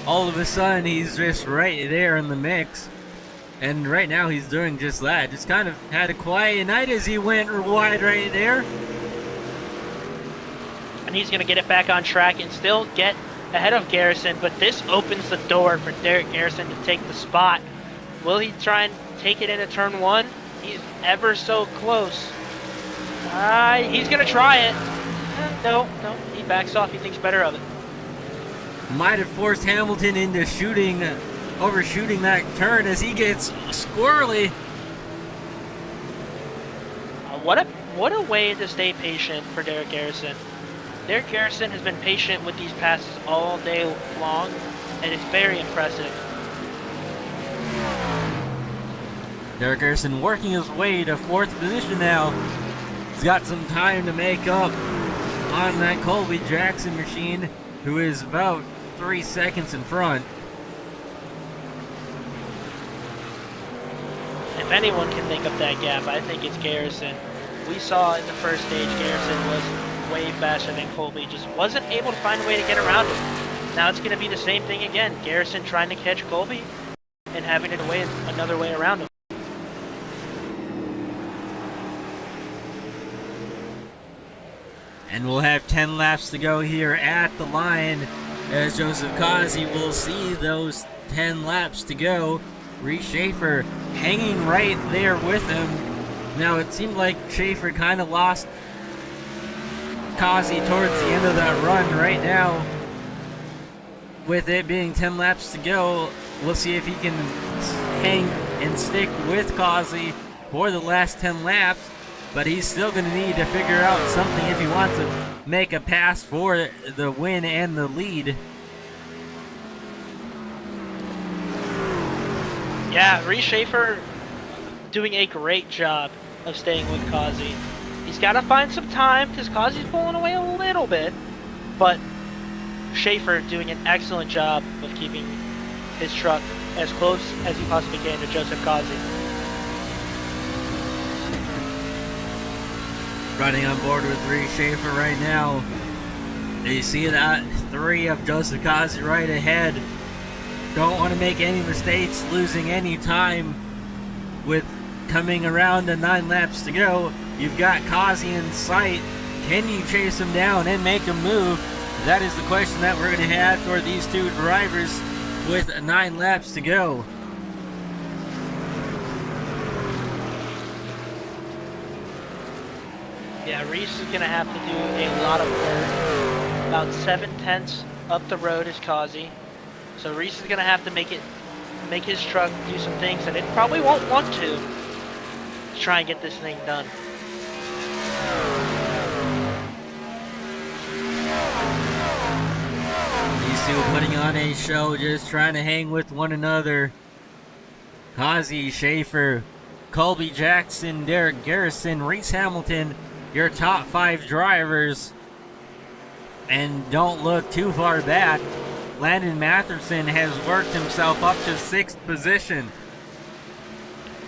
all of a sudden he's just right there in the mix. And right now he's doing just that. Just kind of had a quiet night as he went wide right there. And he's going to get it back on track and still get ahead of Garrison, but this opens the door for Derek Garrison to take the spot. Will he try and take it into turn 1? He's ever so close. He's going to try it. No, he backs off. He thinks better of it. Might have forced Hamilton into overshooting that turn as he gets squirrely. What a way to stay patient for Derek Garrison. Derek Garrison has been patient with these passes all day long, and it's very impressive. Derek Garrison working his way to 4th position now. He's got some time to make up on that Colby Jackson machine, who is about 3 seconds in front. If anyone can make up that gap, I think it's Garrison. We saw in the first stage Garrison was way faster than Colby, just wasn't able to find a way to get around him. Now it's going to be the same thing again. Garrison trying to catch Colby and having it another way around him. And we'll have 10 laps to go here at the line as Joseph Causey will see those 10 laps to go. Reese Schaefer hanging right there with him. Now it seemed like Schaefer kind of lost Causey towards the end of that run right now. With it being 10 laps to go, we'll see if he can hang and stick with Causey for the last 10 laps. But he's still going to need to figure out something if he wants to make a pass for the win and the lead. Yeah, Reese Schaefer doing a great job of staying with Causey. He's got to find some time because Causey's pulling away a little bit, but Schaefer doing an excellent job of keeping his truck as close as he possibly can to Joseph Causey. Running on board with Reese Schaefer right now. You see that 3 of Joseph Causey right ahead. Don't want to make any mistakes, losing any time with coming around to 9 laps to go. You've got Causey in sight. Can you chase him down and make him move? That is the question that we're going to have for these two drivers with 9 laps to go. Yeah, Reese is going to have to do a lot of work. About 7/10 up the road is Kazi. So Reese is going to have to make his truck do some things that it probably won't want to try and get this thing done. These two putting on a show, just trying to hang with one another. Kazi, Schaefer, Colby Jackson, Derek Garrison, Reese Hamilton, your top 5 drivers. And don't look too far back. Landon Matherson has worked himself up to 6th position.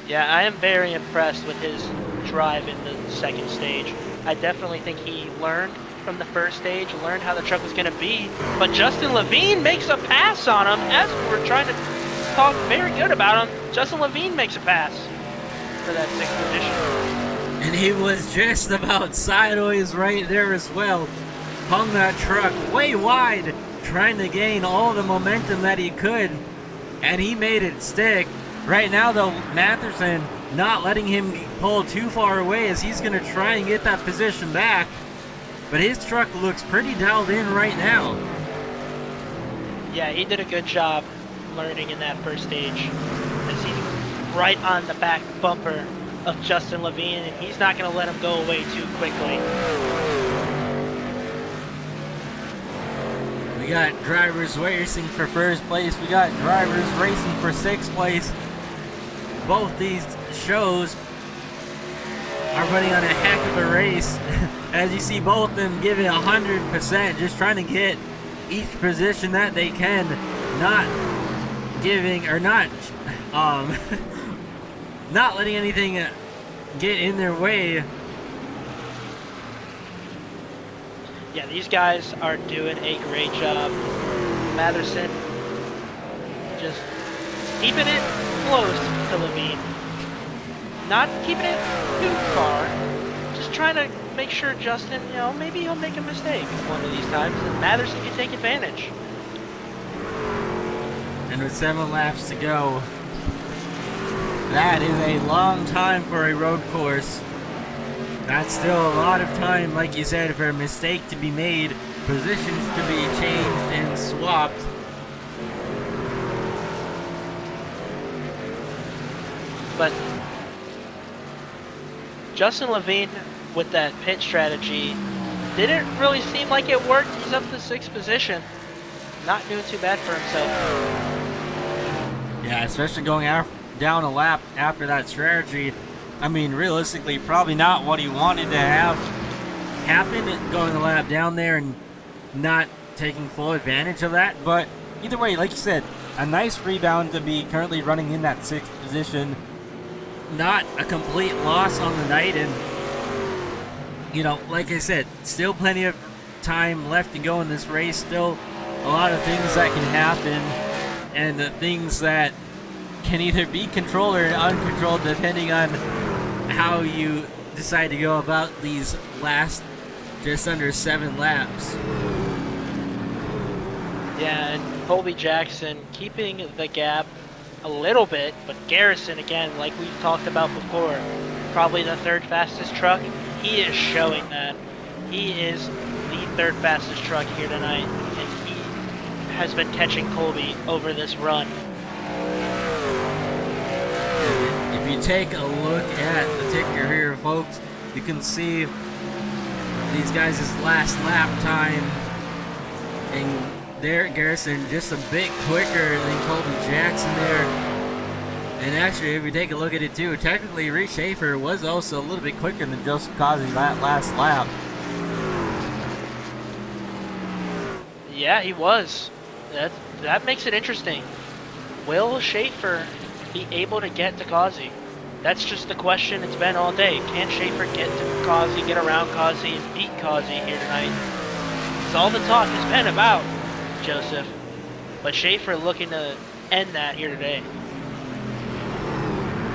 Yeah, I am very impressed with his drive in the second stage. I definitely think he learned from the first stage, learned how the truck was going to be. But Justin Levine makes a pass on him as we're trying to talk very good about him. Justin Levine makes a pass for that 6th position. And he was just about sideways right there as well. Hung that truck way wide, trying to gain all the momentum that he could, and he made it stick. Right now though, Matherson not letting him pull too far away as he's going to try and get that position back. But his truck looks pretty dialed in right now. Yeah, he did a good job learning in that first stage as he's right on the back bumper of Justin Levine, and he's not going to let him go away too quickly. We got drivers racing for 1st place. We got drivers racing for 6th place. Both these shows are running on a heck of a race. As you see, both of them giving 100%, just trying to get each position that they can, not giving or not not letting anything get in their way. Yeah, these guys are doing a great job. Matherson just keeping it close to Levine. Not keeping it too far. Just trying to make sure Justin, maybe he'll make a mistake one of these times, and Matherson can take advantage. And with 7 laps to go, that is a long time for a road course. That's still a lot of time, like you said, for a mistake to be made, positions to be changed and swapped. But Justin Levine, with that pit strategy, didn't really seem like it worked. He's up to 6th position. Not doing too bad for himself. Yeah, especially going down a lap after that strategy. I mean, realistically, probably not what he wanted to have happen, going a lap down there and not taking full advantage of that. But either way, like you said, a nice rebound to be currently running in that 6th position. Not a complete loss on the night, and like I said, still plenty of time left to go in this race. Still a lot of things that can happen, and the things that can either be controlled or uncontrolled depending on how you decide to go about these last just under 7 laps. Yeah, and Colby Jackson keeping the gap a little bit, but Garrison, again, like we've talked about before, probably the 3rd fastest truck. He is showing that. He is the 3rd fastest truck here tonight, and he has been catching Colby over this run. If you take a look at the ticker here, folks, you can see these guys' last lap time, and Derek Garrison just a bit quicker than Colby Jackson there. And actually, if you take a look at it too, technically Reese Schaefer was also a little bit quicker than Joseph Kazi that last lap. Yeah, he was. That makes it interesting. Will Schaefer be able to get to Kazi? That's just the question it's been all day. Can Schaefer get to Kazi, get around Kazi, and beat Kazi here tonight? That's all the talk has been about, Joseph. But Schaefer looking to end that here today.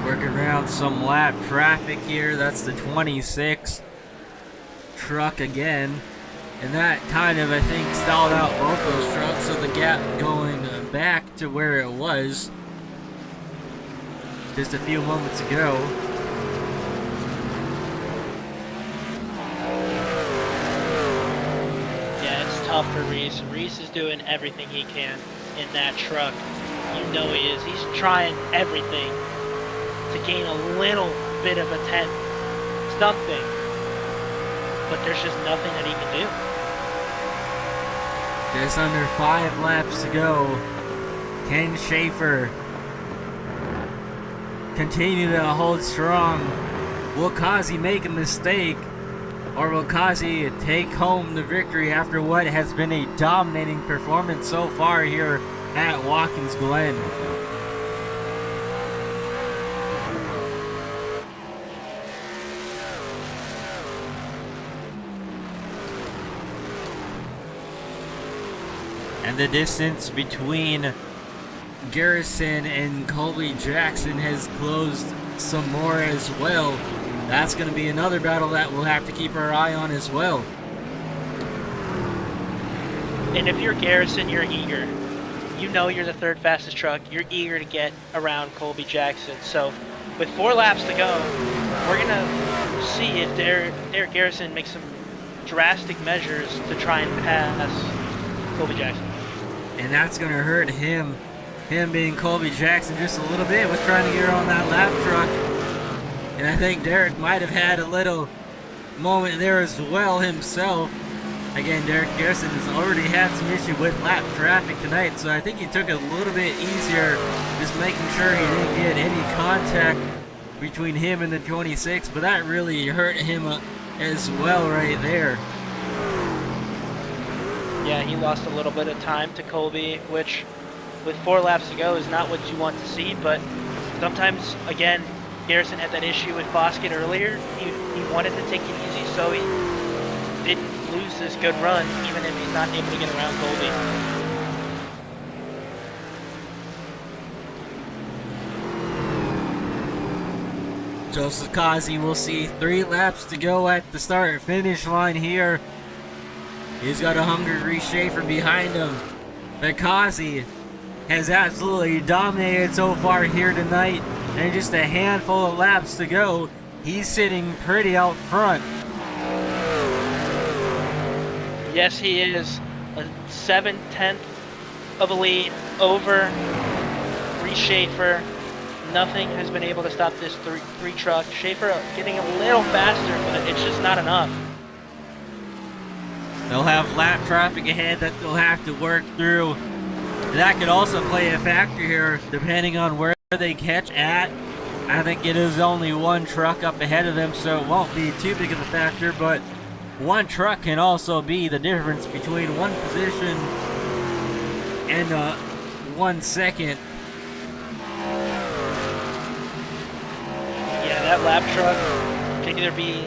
Working around some lap traffic here. That's the 26 truck again. And that kind of, I think, stalled out both those trucks, so the gap going back to where it was just a few moments ago. tough for Reese. Reese is doing everything he can in that truck. You know he is. He's trying everything to gain a little bit of a tenth. Something. But there's just nothing that he can do. Just under 5 laps to go. Can Schaefer continue to hold strong? Will Kazi make a mistake? Or will Kazi take home the victory after what has been a dominating performance so far here at Watkins Glen? And the distance between Garrison and Colby Jackson has closed some more as well. That's going to be another battle that we'll have to keep our eye on as well. And if you're Garrison, you're eager. You know you're the third fastest truck. You're eager to get around Colby Jackson. So with 4 laps to go, we're going to see if Derek Garrison makes some drastic measures to try and pass Colby Jackson. And that's going to hurt him. Him being Colby Jackson just a little bit with trying to get on that lap truck. And I think Derek might have had a little moment there as well himself. Again, Derek Garrison has already had some issue with lap traffic tonight, so I think he took it a little bit easier, just making sure he didn't get any contact between him and the 26, but that really hurt him as well right there. Yeah, he lost a little bit of time to Colby, which with 4 laps to go is not what you want to see, but sometimes, again, Garrison had that issue with Bosket earlier. He wanted to take it easy, so he didn't lose this good run, even if he's not able to get around Colby. Joseph Kazi will see 3 laps to go at the start finish line here. He's got a hungry Schaefer behind him. But Kazi has absolutely dominated so far here tonight. And just a handful of laps to go, he's sitting pretty out front. Yes, he is. A 7/10 of a lead over Reese Schaefer. Nothing has been able to stop this three truck. Schaefer getting a little faster, but it's just not enough. They'll have lap traffic ahead that they'll have to work through. That could also play a factor here, depending on where they catch at. I think it is only 1 truck up ahead of them, so it won't be too big of a factor, but 1 truck can also be the difference between 1 position and 1 second. Yeah, that lap truck can either be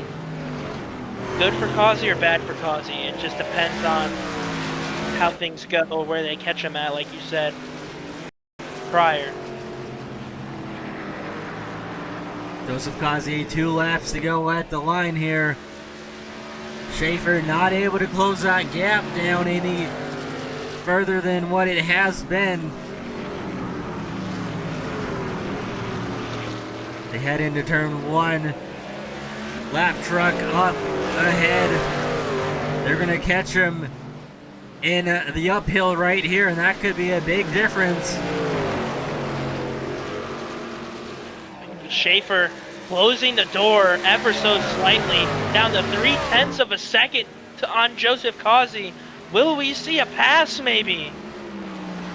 good for Kazi or bad for Kazi. It just depends on how things go or where they catch him at, like you said prior. Joseph Kazi, 2 laps to go at the line here. Schaefer not able to close that gap down any further than what it has been. They head into turn 1. Lap truck up ahead. They're going to catch him in the uphill right here, and that could be a big difference. Schaefer closing the door ever so slightly, down to 0.3 of a second on Joseph Kazi. Will we see a pass maybe?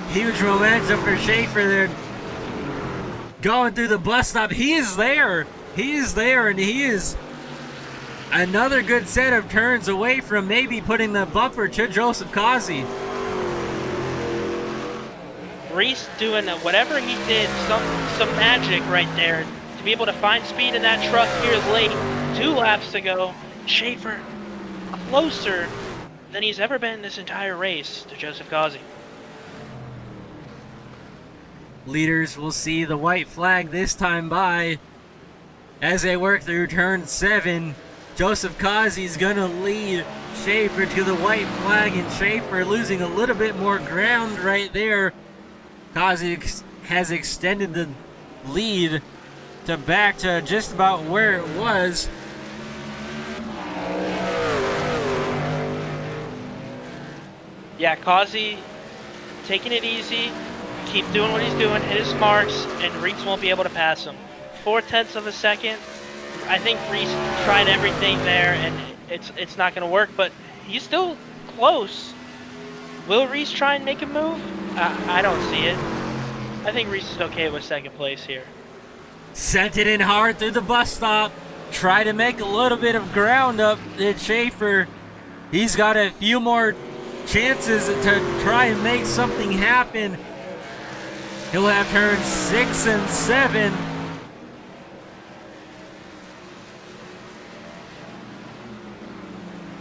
Huge momentum for Schaefer there. Going through the bus stop. He is there. He is there, and he is another good set of turns away from maybe putting the bumper to Joseph Kazi. Reese doing whatever he did, some magic right there to be able to find speed in that truck here late. 2 laps to go. Schaefer closer than he's ever been this entire race to Joseph Kazi. Leaders will see the white flag this time by as they work through turn 7. Joseph Kazi's gonna lead Schaefer to the white flag, and Schaefer losing a little bit more ground right there. Kazi has extended the lead to back to just about where it was. Yeah, Kazi taking it easy, keep doing what he's doing, hit his marks, and Reese won't be able to pass him. 0.4 of a second. I think Reese tried everything there, and it's not going to work, but he's still close. Will Reese try and make a move? I don't see it. I think Reese is okay with second place here. Sent it in hard through the bus stop. Try to make a little bit of ground up at Schaefer. He's got a few more chances to try and make something happen. He'll have turns 6 and 7.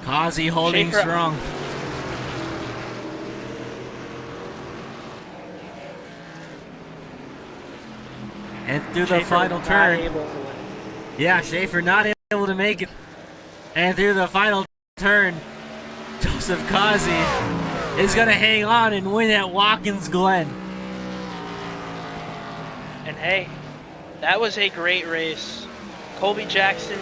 Kazi holding Schaefer strong. And through the final turn. Yeah, Schaefer not able to make it. And through the final turn, Joseph Kazi is going to hang on and win at Watkins Glen. And hey, that was a great race. Colby Jackson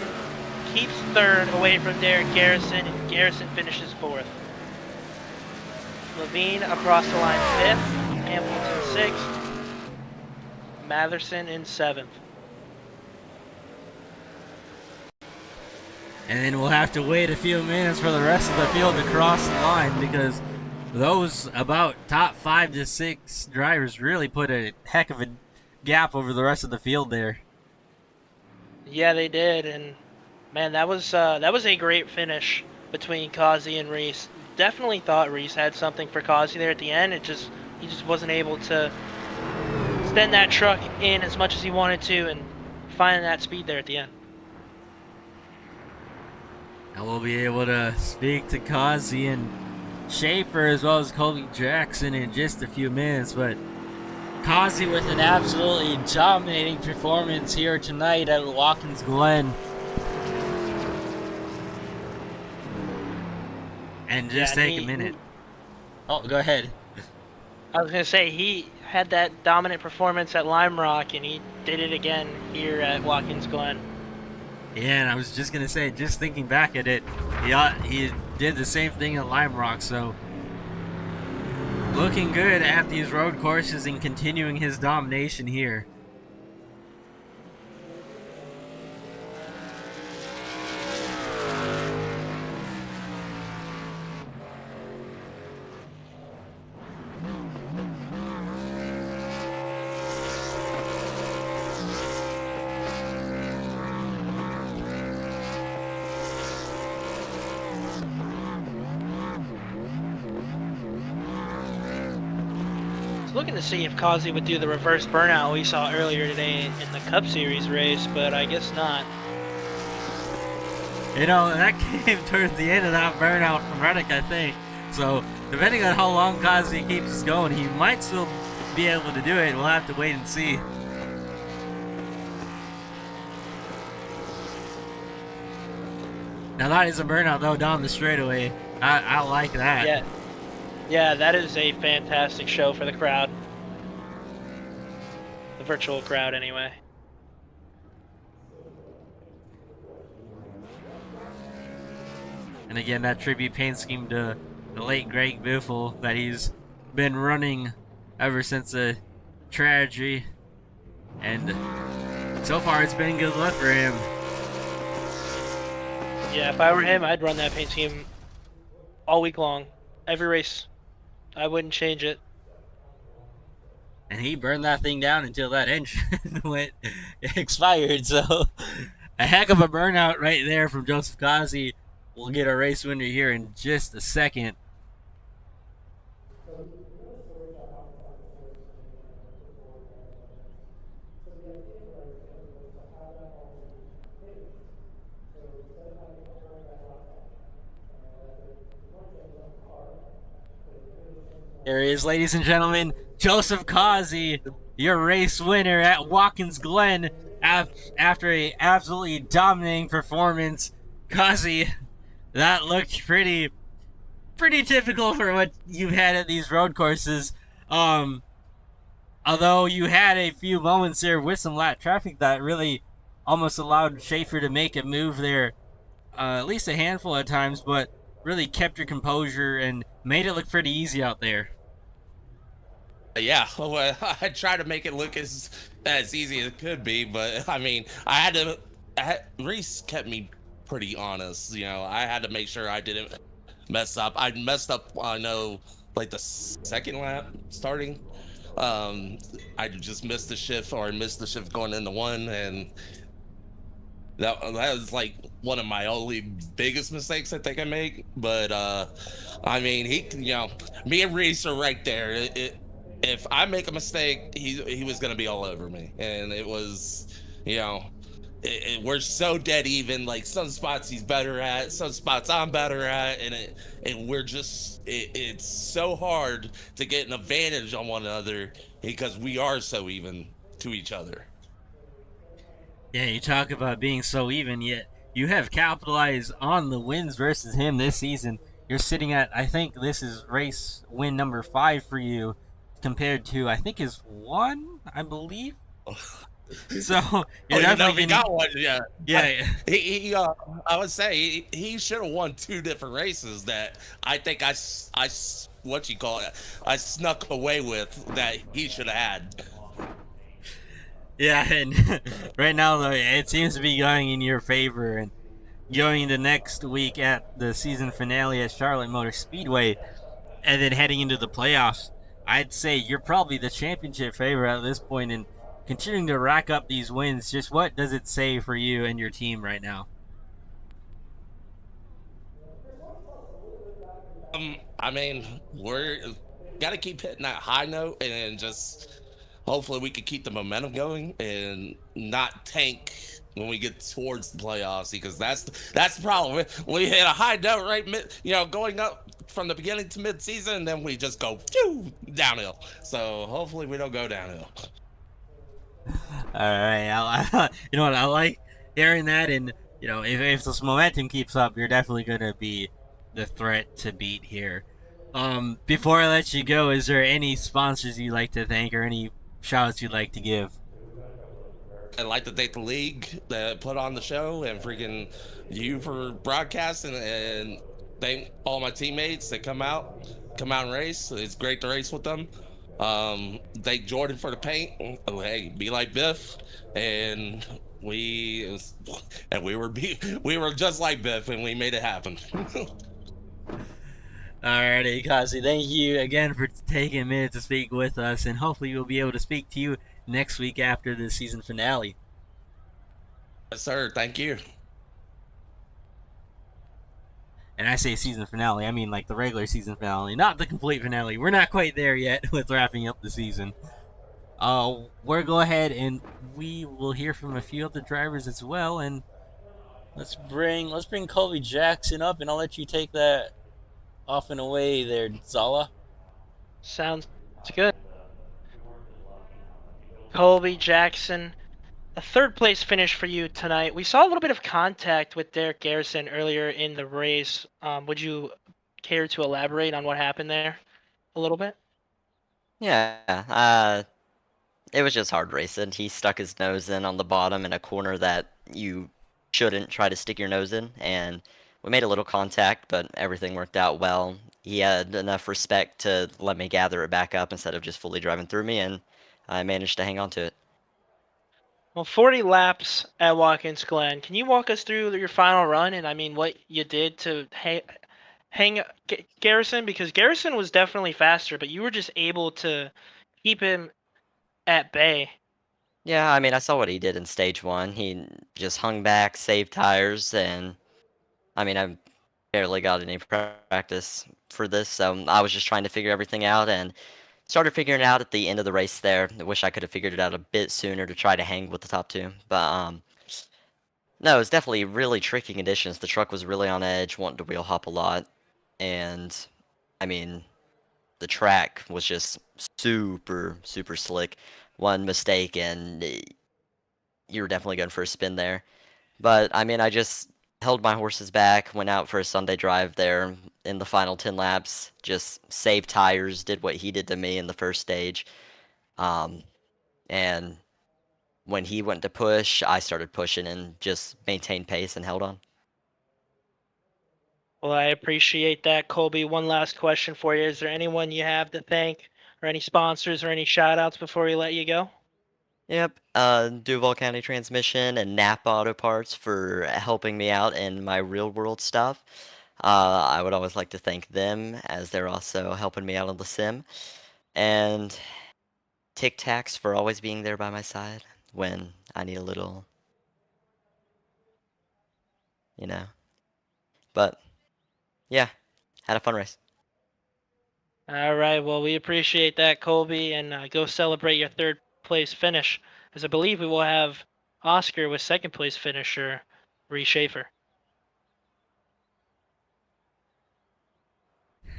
keeps third away from Derek Garrison, and Garrison finishes fourth. Levine across the line fifth, Hamilton sixth, Matherson in seventh. And then we'll have to wait a few minutes for the rest of the field to cross the line, because those about top 5 to 6 drivers really put a heck of a gap over the rest of the field there. Yeah, they did, and man, that was a great finish between Kazi and Reese. Definitely thought Reese had something for Kazi there at the end. He just wasn't able to extend that truck in as much as he wanted to and find that speed there at the end. And we'll be able to speak to Kazi and Schaefer as well as Colby Jackson in just a few minutes, but Kazi with an absolutely dominating performance here tonight at Watkins Glen. And just take a minute. Oh, go ahead. I was going to say, he had that dominant performance at Lime Rock, and he did it again here at Watkins Glen. Yeah, and I was just going to say, just thinking back at it, he did the same thing at Lime Rock, so looking good at these road courses and continuing his domination here. Looking to see if Kazi would do the reverse burnout we saw earlier today in the Cup Series race, but I guess not. You know, that came towards the end of that burnout from Reddick, I think. So, depending on how long Kazi keeps us going, he might still be able to do it. We'll have to wait and see. Now that is a burnout, though, down the straightaway. I like that. Yeah, that is a fantastic show for the crowd. The virtual crowd, anyway. And again, that tribute paint scheme to the late Greg Biffle that he's been running ever since the tragedy. And so far, it's been good luck for him. Yeah, if I were him, I'd run that paint scheme all week long. Every race. I wouldn't change it. And he burned that thing down until that engine expired. So a heck of a burnout right there from Joseph Kazi. We'll get a race winner here in just a second. There he is, ladies and gentlemen, Joseph Kazi, your race winner at Watkins Glen after a absolutely dominating performance. Kazi, that looked pretty typical for what you've had at these road courses. Although you had a few moments there with some lap traffic that really almost allowed Schaefer to make a move there, at least a handful of times, but really kept your composure and Made it look pretty easy out there. Yeah, well, I try to make it look as easy as it could be, but I mean, Reese kept me pretty honest. You know, I had to make sure I didn't mess up. I messed up. I know, like the second lap starting. I just missed the shift, or I missed the shift going into one, and that was like one of my only biggest mistakes I think I make. But I mean, me and Reese are right there. If I make a mistake, he was gonna be all over me, and it was, you know, we're so dead even. Like some spots he's better at, some spots I'm better at, and we're just it's so hard to get an advantage on one another because we are so even to each other. Yeah, you talk about being so even, yet you have capitalized on the wins versus him this season. You're sitting at, I think this is race win number 5 for you, compared to, I think, his 1, I believe. So Oh, you're you know, if definitely he getting, got one, yeah. yeah, I would say he should have won 2 different races that I think what you call it, I snuck away with that he should have had. yeah. And right now, though, it seems to be going in your favor. And going into next week at the season finale at Charlotte Motor Speedway, and then heading into the playoffs, I'd say you're probably the championship favorite at this point. And continuing to rack up these wins, just what does it say for you and your team right now? I mean, we're got to keep hitting that high note and just hopefully we can keep the momentum going and not tank when we get towards the playoffs because that's the problem. We hit a high note right going up from the beginning to mid-season, and then we just go phew, downhill. So hopefully we don't go downhill. All right, you know what, I like hearing that, and if this momentum keeps up, you're definitely gonna be the threat to beat here. Before I let you go, is there any sponsors you'd like to thank or any shout-outs you'd like to give? I'd like to thank the league that put on the show and freaking you for broadcasting and thank all my teammates that come out and race. It's great to race with them. Thank Jordan for the paint. Oh, hey, be like Biff, and we were just like Biff, and we made it happen. Alrighty, Kazi, thank you again for taking a minute to speak with us, and hopefully we'll be able to speak to you next week after the season finale. Yes, sir. Thank you. And I say season finale, I mean like the regular season finale, not the complete finale. We're not quite there yet with wrapping up the season. We'll go ahead and we will hear from a few other drivers as well, and let's bring Colby Jackson up, and I'll let you take that off and away there, Zala. Sounds good. Colby Jackson, a third place finish for you tonight. We saw a little bit of contact with Derek Garrison earlier in the race. Would you care to elaborate on what happened there a little bit? Yeah, it was just hard racing. He stuck his nose in on the bottom in a corner that you shouldn't try to stick your nose in, and we made a little contact, but everything worked out well. He had enough respect to let me gather it back up instead of just fully driving through me, and I managed to hang on to it. Well, 40 laps at Watkins Glen. Can you walk us through your final run and I mean what you did to hang Garrison? Because Garrison was definitely faster, but you were just able to keep him at bay. Yeah, I mean, I saw what he did in stage 1. He just hung back, saved tires, and I mean, I barely got any practice for this, so I was just trying to figure everything out and started figuring it out at the end of the race there. I wish I could have figured it out a bit sooner to try to hang with the top 2. But no, it was definitely really tricky conditions. The truck was really on edge, wanting to wheel hop a lot, and I mean, the track was just super, super slick. One mistake and you were definitely going for a spin there. But I mean, I just held my horses back, went out for a Sunday drive there in the final 10 laps, just saved tires, did what he did to me in the first stage. And when he went to push, I started pushing and just maintained pace and held on. Well, I appreciate that, Colby. One last question for you. Is there anyone you have to thank, or any sponsors, or any shout outs before we let you go? Yep, Duval County Transmission and Napa Auto Parts for helping me out in my real world stuff. I would always like to thank them as they're also helping me out on the sim. And Tic Tacs for always being there by my side when I need a little, you know. But yeah, had a fun race. All right. Well, we appreciate that, Colby, and go celebrate your third place finish, as I believe we will have Oscar with second place finisher Ree Schaefer.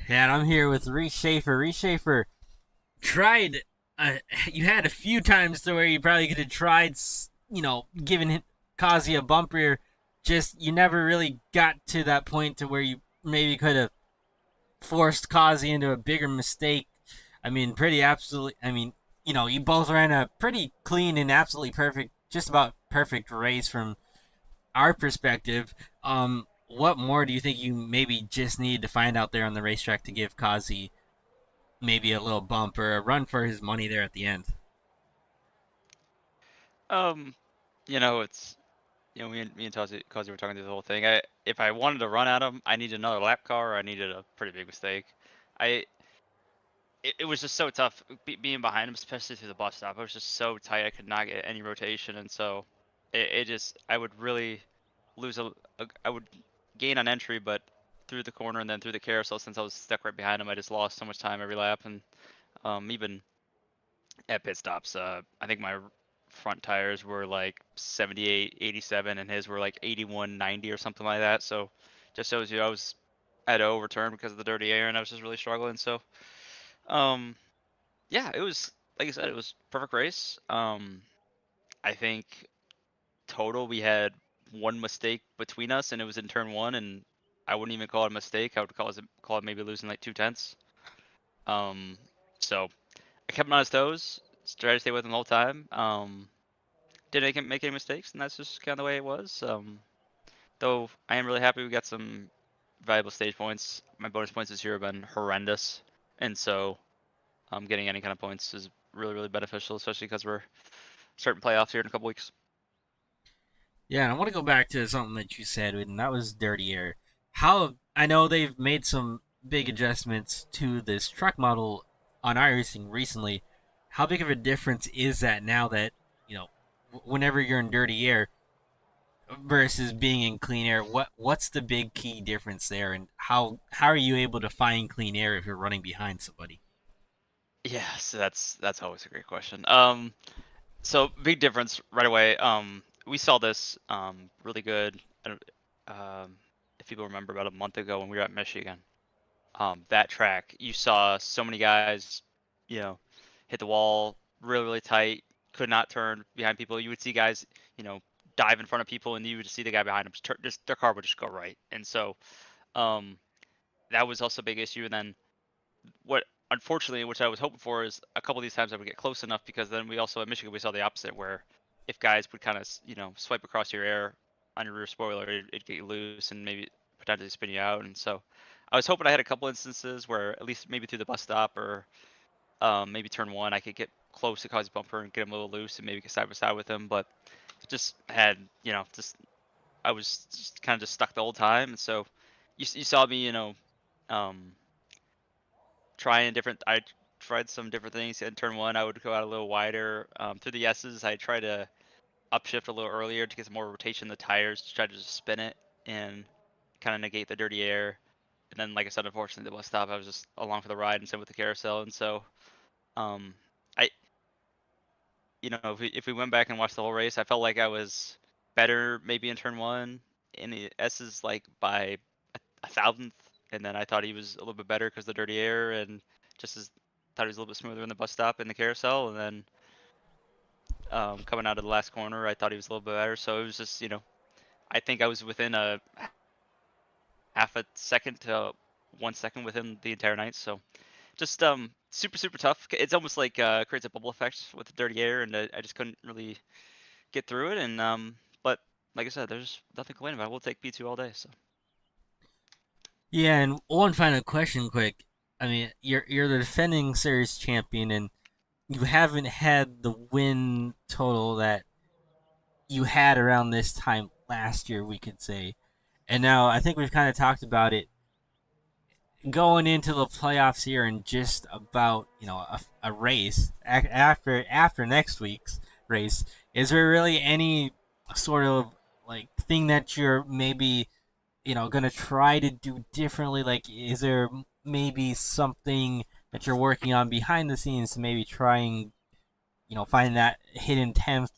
Yeah, and I'm here with Reese Schaefer. Reese Schaefer tried. You had a few times to where you probably could have tried, giving Kazi a bumper. Just you never really got to that point to where you maybe could have forced Kazi into a bigger mistake. I mean, pretty absolutely. I mean, you both ran a pretty clean and absolutely perfect, just about perfect race from our perspective. What more do you think you maybe just need to find out there on the racetrack to give Kazi maybe a little bump or a run for his money there at the end? Um, it's me and Kazi were talking through the whole thing. If I wanted to run at him, I needed another lap car. Or I needed a pretty big mistake. I it was just so tough being behind him, especially through the bus stop. I was just so tight. I could not get any rotation, and so it just I would really lose I would gain on entry, but through the corner and then through the carousel, since I was stuck right behind him, I just lost so much time every lap. And even at pit stops, I think my front tires were like 78, 87, and his were like 81, 90 or something like that. So just shows you I was at a overturn because of the dirty air, and I was just really struggling. So um, yeah, it was like I said, it was perfect race. I think total we had one mistake between us, and it was in turn one, and I wouldn't even call it a mistake. I would call it maybe losing like 2/10. Um, so I kept him on his toes, tried to stay with him the whole time. Didn't make any mistakes, and that's just kind of the way it was. Though I am really happy we got some valuable stage points. My bonus points this year have been horrendous, and so getting any kind of points is really, really beneficial, especially because we're starting playoffs here in a couple weeks. Yeah, and I want to go back to something that you said, and that was dirty air. How I know they've made some big adjustments to this truck model on iRacing recently. How big of a difference is that now that whenever you're in dirty air versus being in clean air? What's the big key difference there, and how are you able to find clean air if you're running behind somebody? Yeah, so that's always a great question. So big difference right away. We saw this really good. If people remember, about a month ago when we were at Michigan, that track, you saw so many guys, you know, hit the wall really, really tight, could not turn behind people. You would see guys, you know, dive in front of people, and you would see the guy behind them just their car would just go right. And so um, that was also a big issue. And then what, unfortunately, which I was hoping for, is a couple of these times I would get close enough, because then we also at Michigan we saw the opposite, where if guys would kind of swipe across your air on your rear spoiler, it'd get you loose and maybe potentially spin you out. And so I was hoping I had a couple instances where at least maybe through the bus stop or maybe turn one I could get close to Cause Bumper and get him a little loose and maybe get side by side with him, but just had just I was just kind of just stuck the whole time. And so you saw me um trying different. I tried some different things. In turn one, I would go out a little wider. Through the S's, I try to upshift a little earlier to get some more rotation in the tires to try to just spin it and kind of negate the dirty air. And then, like I said, unfortunately, the bus stop, I was just along for the ride and same with the carousel. And so, um, I, if we went back and watched the whole race, I felt like I was better maybe in turn one in the S's, like by a thousandth, and then I thought he was a little bit better because the dirty air, and just as thought he was a little bit smoother in the bus stop in the carousel, and then coming out of the last corner, I thought he was a little bit better. So it was just I think I was within a half a second to 1 second within the entire night. So just super super tough. It's almost like creates a bubble effect with the dirty air, and I just couldn't really get through it. And but like I said, there's nothing to complain about. We'll take P2 all day. So. Yeah, and one final question, quick. I mean, you're the defending series champion, and you haven't had the win total that you had around this time last year, we could say. And now I think we've kind of talked about it going into the playoffs here in just about a race after next week's race. Is there really any sort of like thing that you're maybe gonna try to do differently? Like, is there maybe something that you're working on behind the scenes to maybe trying find that hidden tenth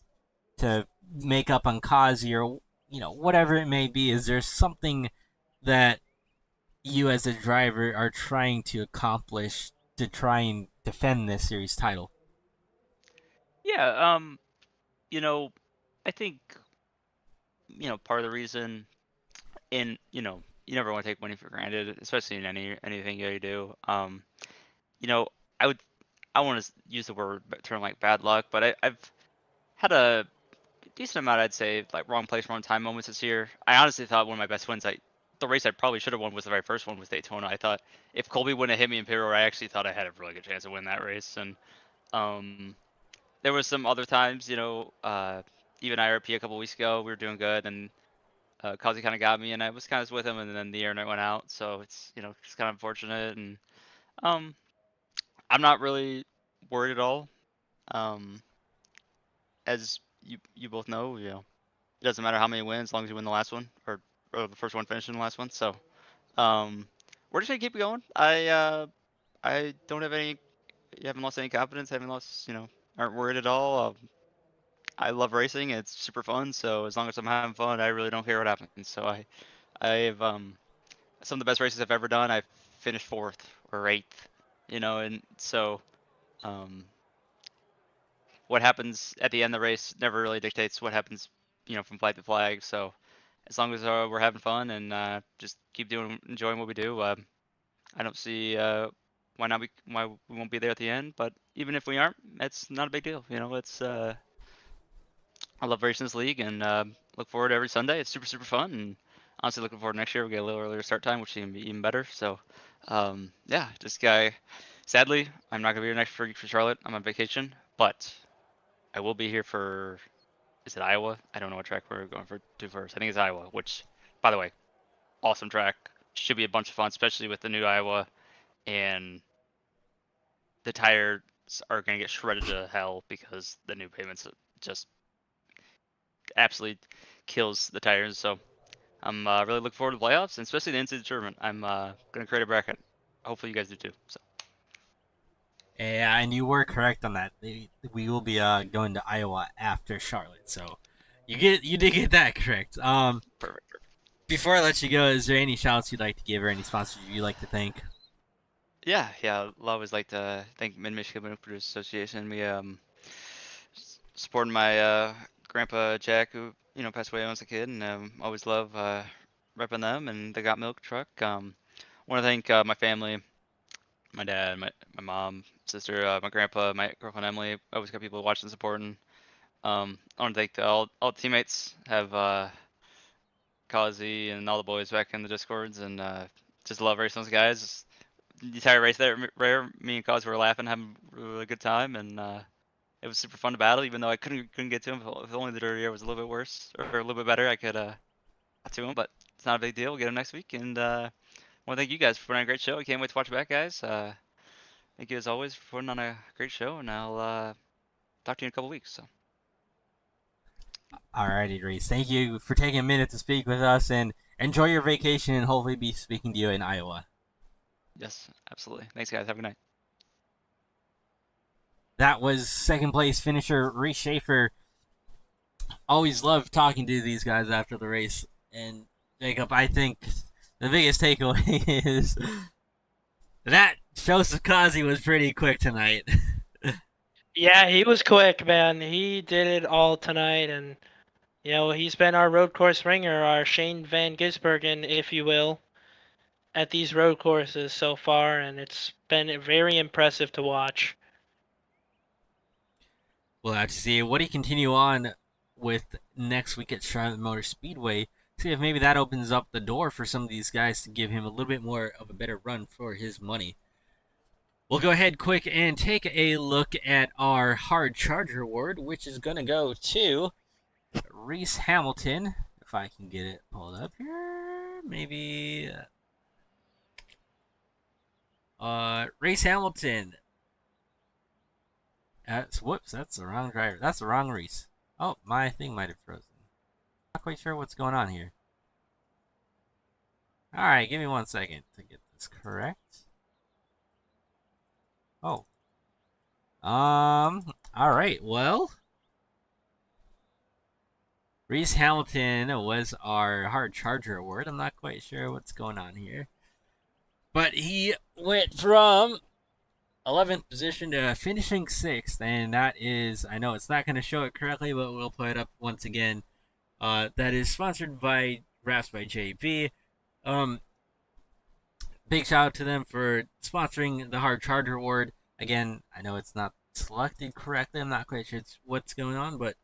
to make up on Kazi, or whatever it may be? Is there something that you as a driver are trying to accomplish to try and defend this series title? Yeah, you know, I think, part of the reason you never want to take money for granted, especially in anything you do. You know, I would I want to use the term like bad luck, but I've had a decent amount, I'd say, like wrong place, wrong time moments this year. I honestly thought one of my best wins, the race I probably should have won was the very first one, was Daytona. I thought if Colby wouldn't have hit me in pit road, I actually thought I had a really good chance to win that race. And um, there was some other times, even IRP a couple weeks ago, we were doing good, and Kazi kind of got me, and I was kind of with him, and then the internet went out, so it's just kind of unfortunate. And um, I'm not really worried at all. Um, as you both know, it doesn't matter how many wins, as long as you win the last one, or the first one finishing the last one. So we're just gonna keep going. I don't have any, you haven't lost any confidence, haven't lost, aren't worried at all. I love racing. It's super fun. So as long as I'm having fun, I really don't care what happens. So I have some of the best races I've ever done. I've finished fourth or eighth, and so um, what happens at the end of the race never really dictates what happens, from flag to flag. So as long as we're having fun and just keep enjoying what we do, I don't see why we won't be there at the end. But even if we aren't, that's not a big deal. It's I love racing this league, and look forward to every Sunday. It's super fun, and honestly looking forward to next year. We get a little earlier start time, which is gonna be even better. So yeah, this guy. Sadly, I'm not gonna be here next week for Charlotte. I'm on vacation, but I will be here for, is it Iowa? I don't know what track we're going to first. I think it's Iowa, which, by the way, awesome track. Should be a bunch of fun, especially with the new Iowa, and the tires are going to get shredded to hell because the new pavements just absolutely kills the tires. So I'm really looking forward to the playoffs, and especially the in-season tournament. I'm going to create a bracket. Hopefully you guys do too. So Yeah, and you were correct on that. We will be going to Iowa after Charlotte, so you did get that correct. perfect. Before I let you go, is there any shouts you'd like to give or any sponsors you'd like to thank? Yeah. I'll always like to thank Mid-Michigan Milk Producers Association. We supporting my grandpa Jack, who passed away when I was a kid, and always love repping them and the Got Milk truck. Want to thank my family, my dad, my mom, sister, my grandpa, my girlfriend Emily. Always got people watching, supporting. I want to thank all the teammates. Have Kazi and all the boys back in the discords, and just love racing those guys. The entire race there, me and Kazi were laughing, having a really good time, and it was super fun to battle. Even though I couldn't get to him, if only the dirty air was a little bit worse or a little bit better, I could get to him. But it's not a big deal. We'll get him next week, and I want to thank you guys for putting on a great show. I can't wait to watch it back, guys. Thank you as always for putting on a great show, and I'll talk to you in a couple weeks. So. Alrighty, Reese. Thank you for taking a minute to speak with us, and enjoy your vacation, and hopefully be speaking to you in Iowa. Yes, absolutely. Thanks, guys. Have a good night. That was second place finisher Reese Schaefer. Always love talking to these guys after the race. And Jacob, I think the biggest takeaway is that Joseph Kazi was pretty quick tonight. Yeah, he was quick, man. He did it all tonight, and he's been our road course ringer, our Shane Van Gisbergen, if you will, at these road courses so far, and it's been very impressive to watch. We'll have to see. What do you continue on with next week at Charlotte Motor Speedway? See if maybe that opens up the door for some of these guys to give him a little bit more of a better run for his money. We'll go ahead quick and take a look at our Hard Charger Award, which is going to go to Reese Hamilton. If I can get it pulled up here, maybe. Reese Hamilton. Whoops, that's the wrong driver. That's the wrong Reese. Oh, my thing might have frozen. Not quite sure what's going on here. Alright, give me 1 second to get this correct. Oh. Alright, well. Reese Hamilton was our Hard Charger Award. I'm not quite sure what's going on here. But he went from 11th position to finishing 6th, and that is, I know it's not going to show it correctly, but we'll put it up once again. That is sponsored by Raps by JB. Big shout out to them for sponsoring the Hard Charger Award. Again, I know it's not selected correctly. I'm not quite sure what's going on, but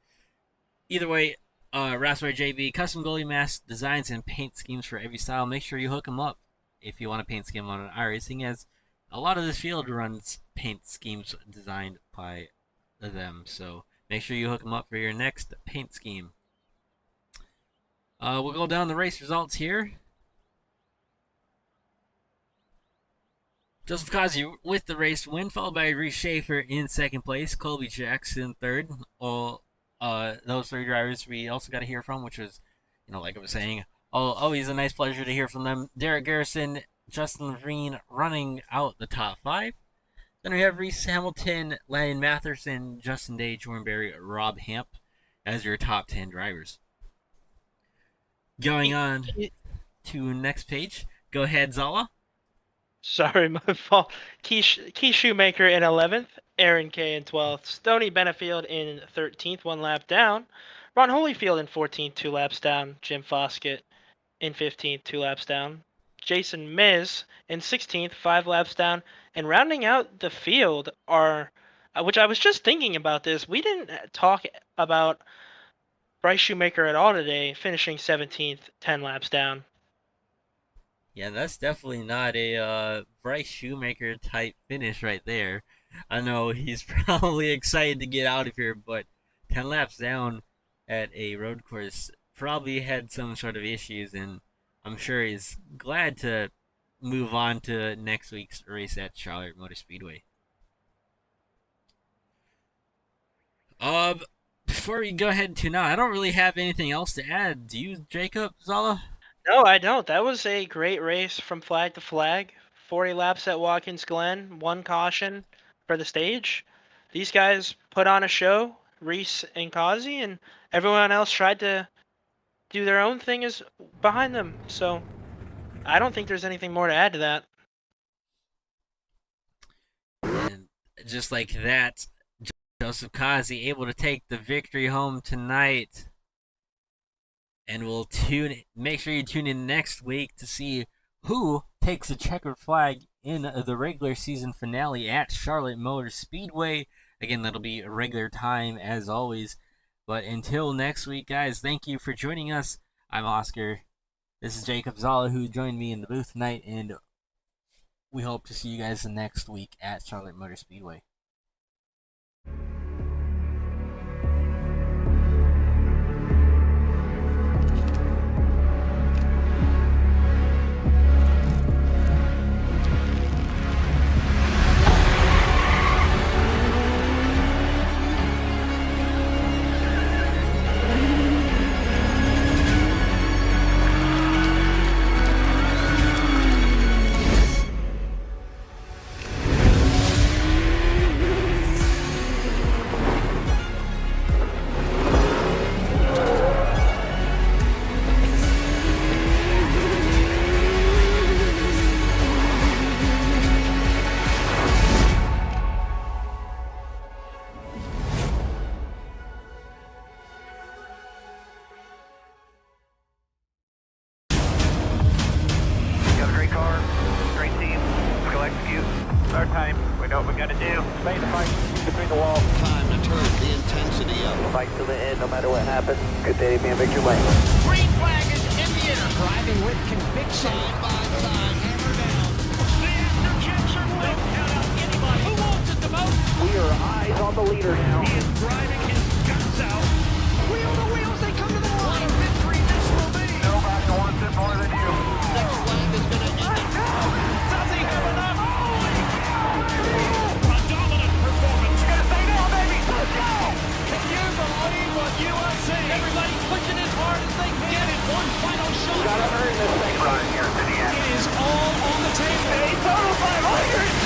either way, Raps by JB, custom goalie mask designs and paint schemes for every style. Make sure you hook them up if you want a paint scheme on an iRacing, as a lot of this field runs paint schemes designed by them. So make sure you hook them up for your next paint scheme. We'll go down the race results here. Joseph Kazi with the race win, followed by Reese Schaefer in second place, Colby Jackson third. All those three drivers we also got to hear from, which was, like I was saying, always a nice pleasure to hear from them. Derek Garrison, Justin Levine running out the top 5. Then we have Reese Hamilton, Landon Matherson, Justin Day, Jordan Berry, Rob Hamp as your top 10 drivers. Going on to next page. Go ahead, Zala. Sorry, my fault. Key Shoemaker in 11th, Aaron Kay in 12th, Stoney Benefield in 13th, 1 lap down, Ron Holyfield in 14th, 2 laps down, Jim Foskett in 15th, 2 laps down, Jason Miz in 16th, 5 laps down, and rounding out the field are, which I was just thinking about this, we didn't talk about Bryce Shoemaker at all today, finishing 17th, 10 laps down. Yeah, that's definitely not a Bryce Shoemaker type finish right there. I know he's probably excited to get out of here, but 10 laps down at a road course probably had some sort of issues, and I'm sure he's glad to move on to next week's race at Charlotte Motor Speedway. Before we go ahead to now, I don't really have anything else to add. Do you, Jacob Zala? No, I don't. That was a great race from flag to flag. 40 laps at Watkins Glen, 1 caution for the stage. These guys put on a show, Reese and Kazi, and everyone else tried to do their own thing is behind them. So I don't think there's anything more to add to that. And just like that, Joseph Kazi able to take the victory home tonight. And we'll make sure you tune in next week to see who takes the checkered flag in the regular season finale at Charlotte Motor Speedway. Again, that'll be a regular time as always. But until next week, guys, thank you for joining us. I'm Oscar. This is Jacob Zala, who joined me in the booth tonight, and we hope to see you guys next week at Charlotte Motor Speedway. Our time. We know what we gotta do. Stay in the fight between the walls. Time to turn the intensity up. Fight to the end, no matter what happens. Good day to be in Victory Lane. Green flag is in Driving with conviction. The afterjets are lit. Count out anybody who wants it the most. We are eyes on the leader now. He is driving his guts out. Wheel to wheels, they come to the line. What a victory this will be. Nobody wants it more than you. Next lap is going to end it. Does he have enough? Holy cow, baby! A dominant performance. You're going to stay down, baby. Let's go! Can you believe what you are seeing? Everybody's pushing as hard as they can get it. One final shot. You gotta earn this thing. Right here to the end. It is all on the table. A total 500.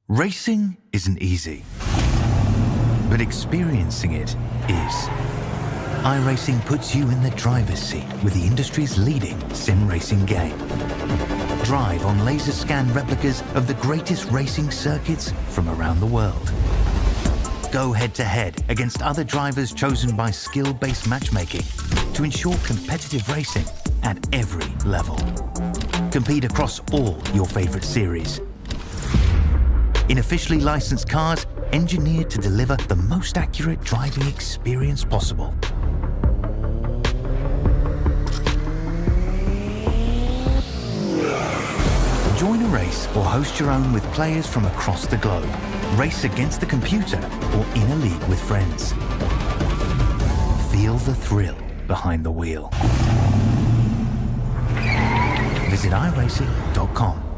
Racing isn't easy, but experiencing it is. iRacing puts you in the driver's seat with the industry's leading sim racing game. Drive on laser scan replicas of the greatest racing circuits from around the world. Go head to head against other drivers chosen by skill-based matchmaking to ensure competitive racing at every level. Compete across all your favorite series. In officially licensed cars, engineered to deliver the most accurate driving experience possible. Join a race or host your own with players from across the globe. Race against the computer or in a league with friends. Feel the thrill behind the wheel. Visit iRacing.com.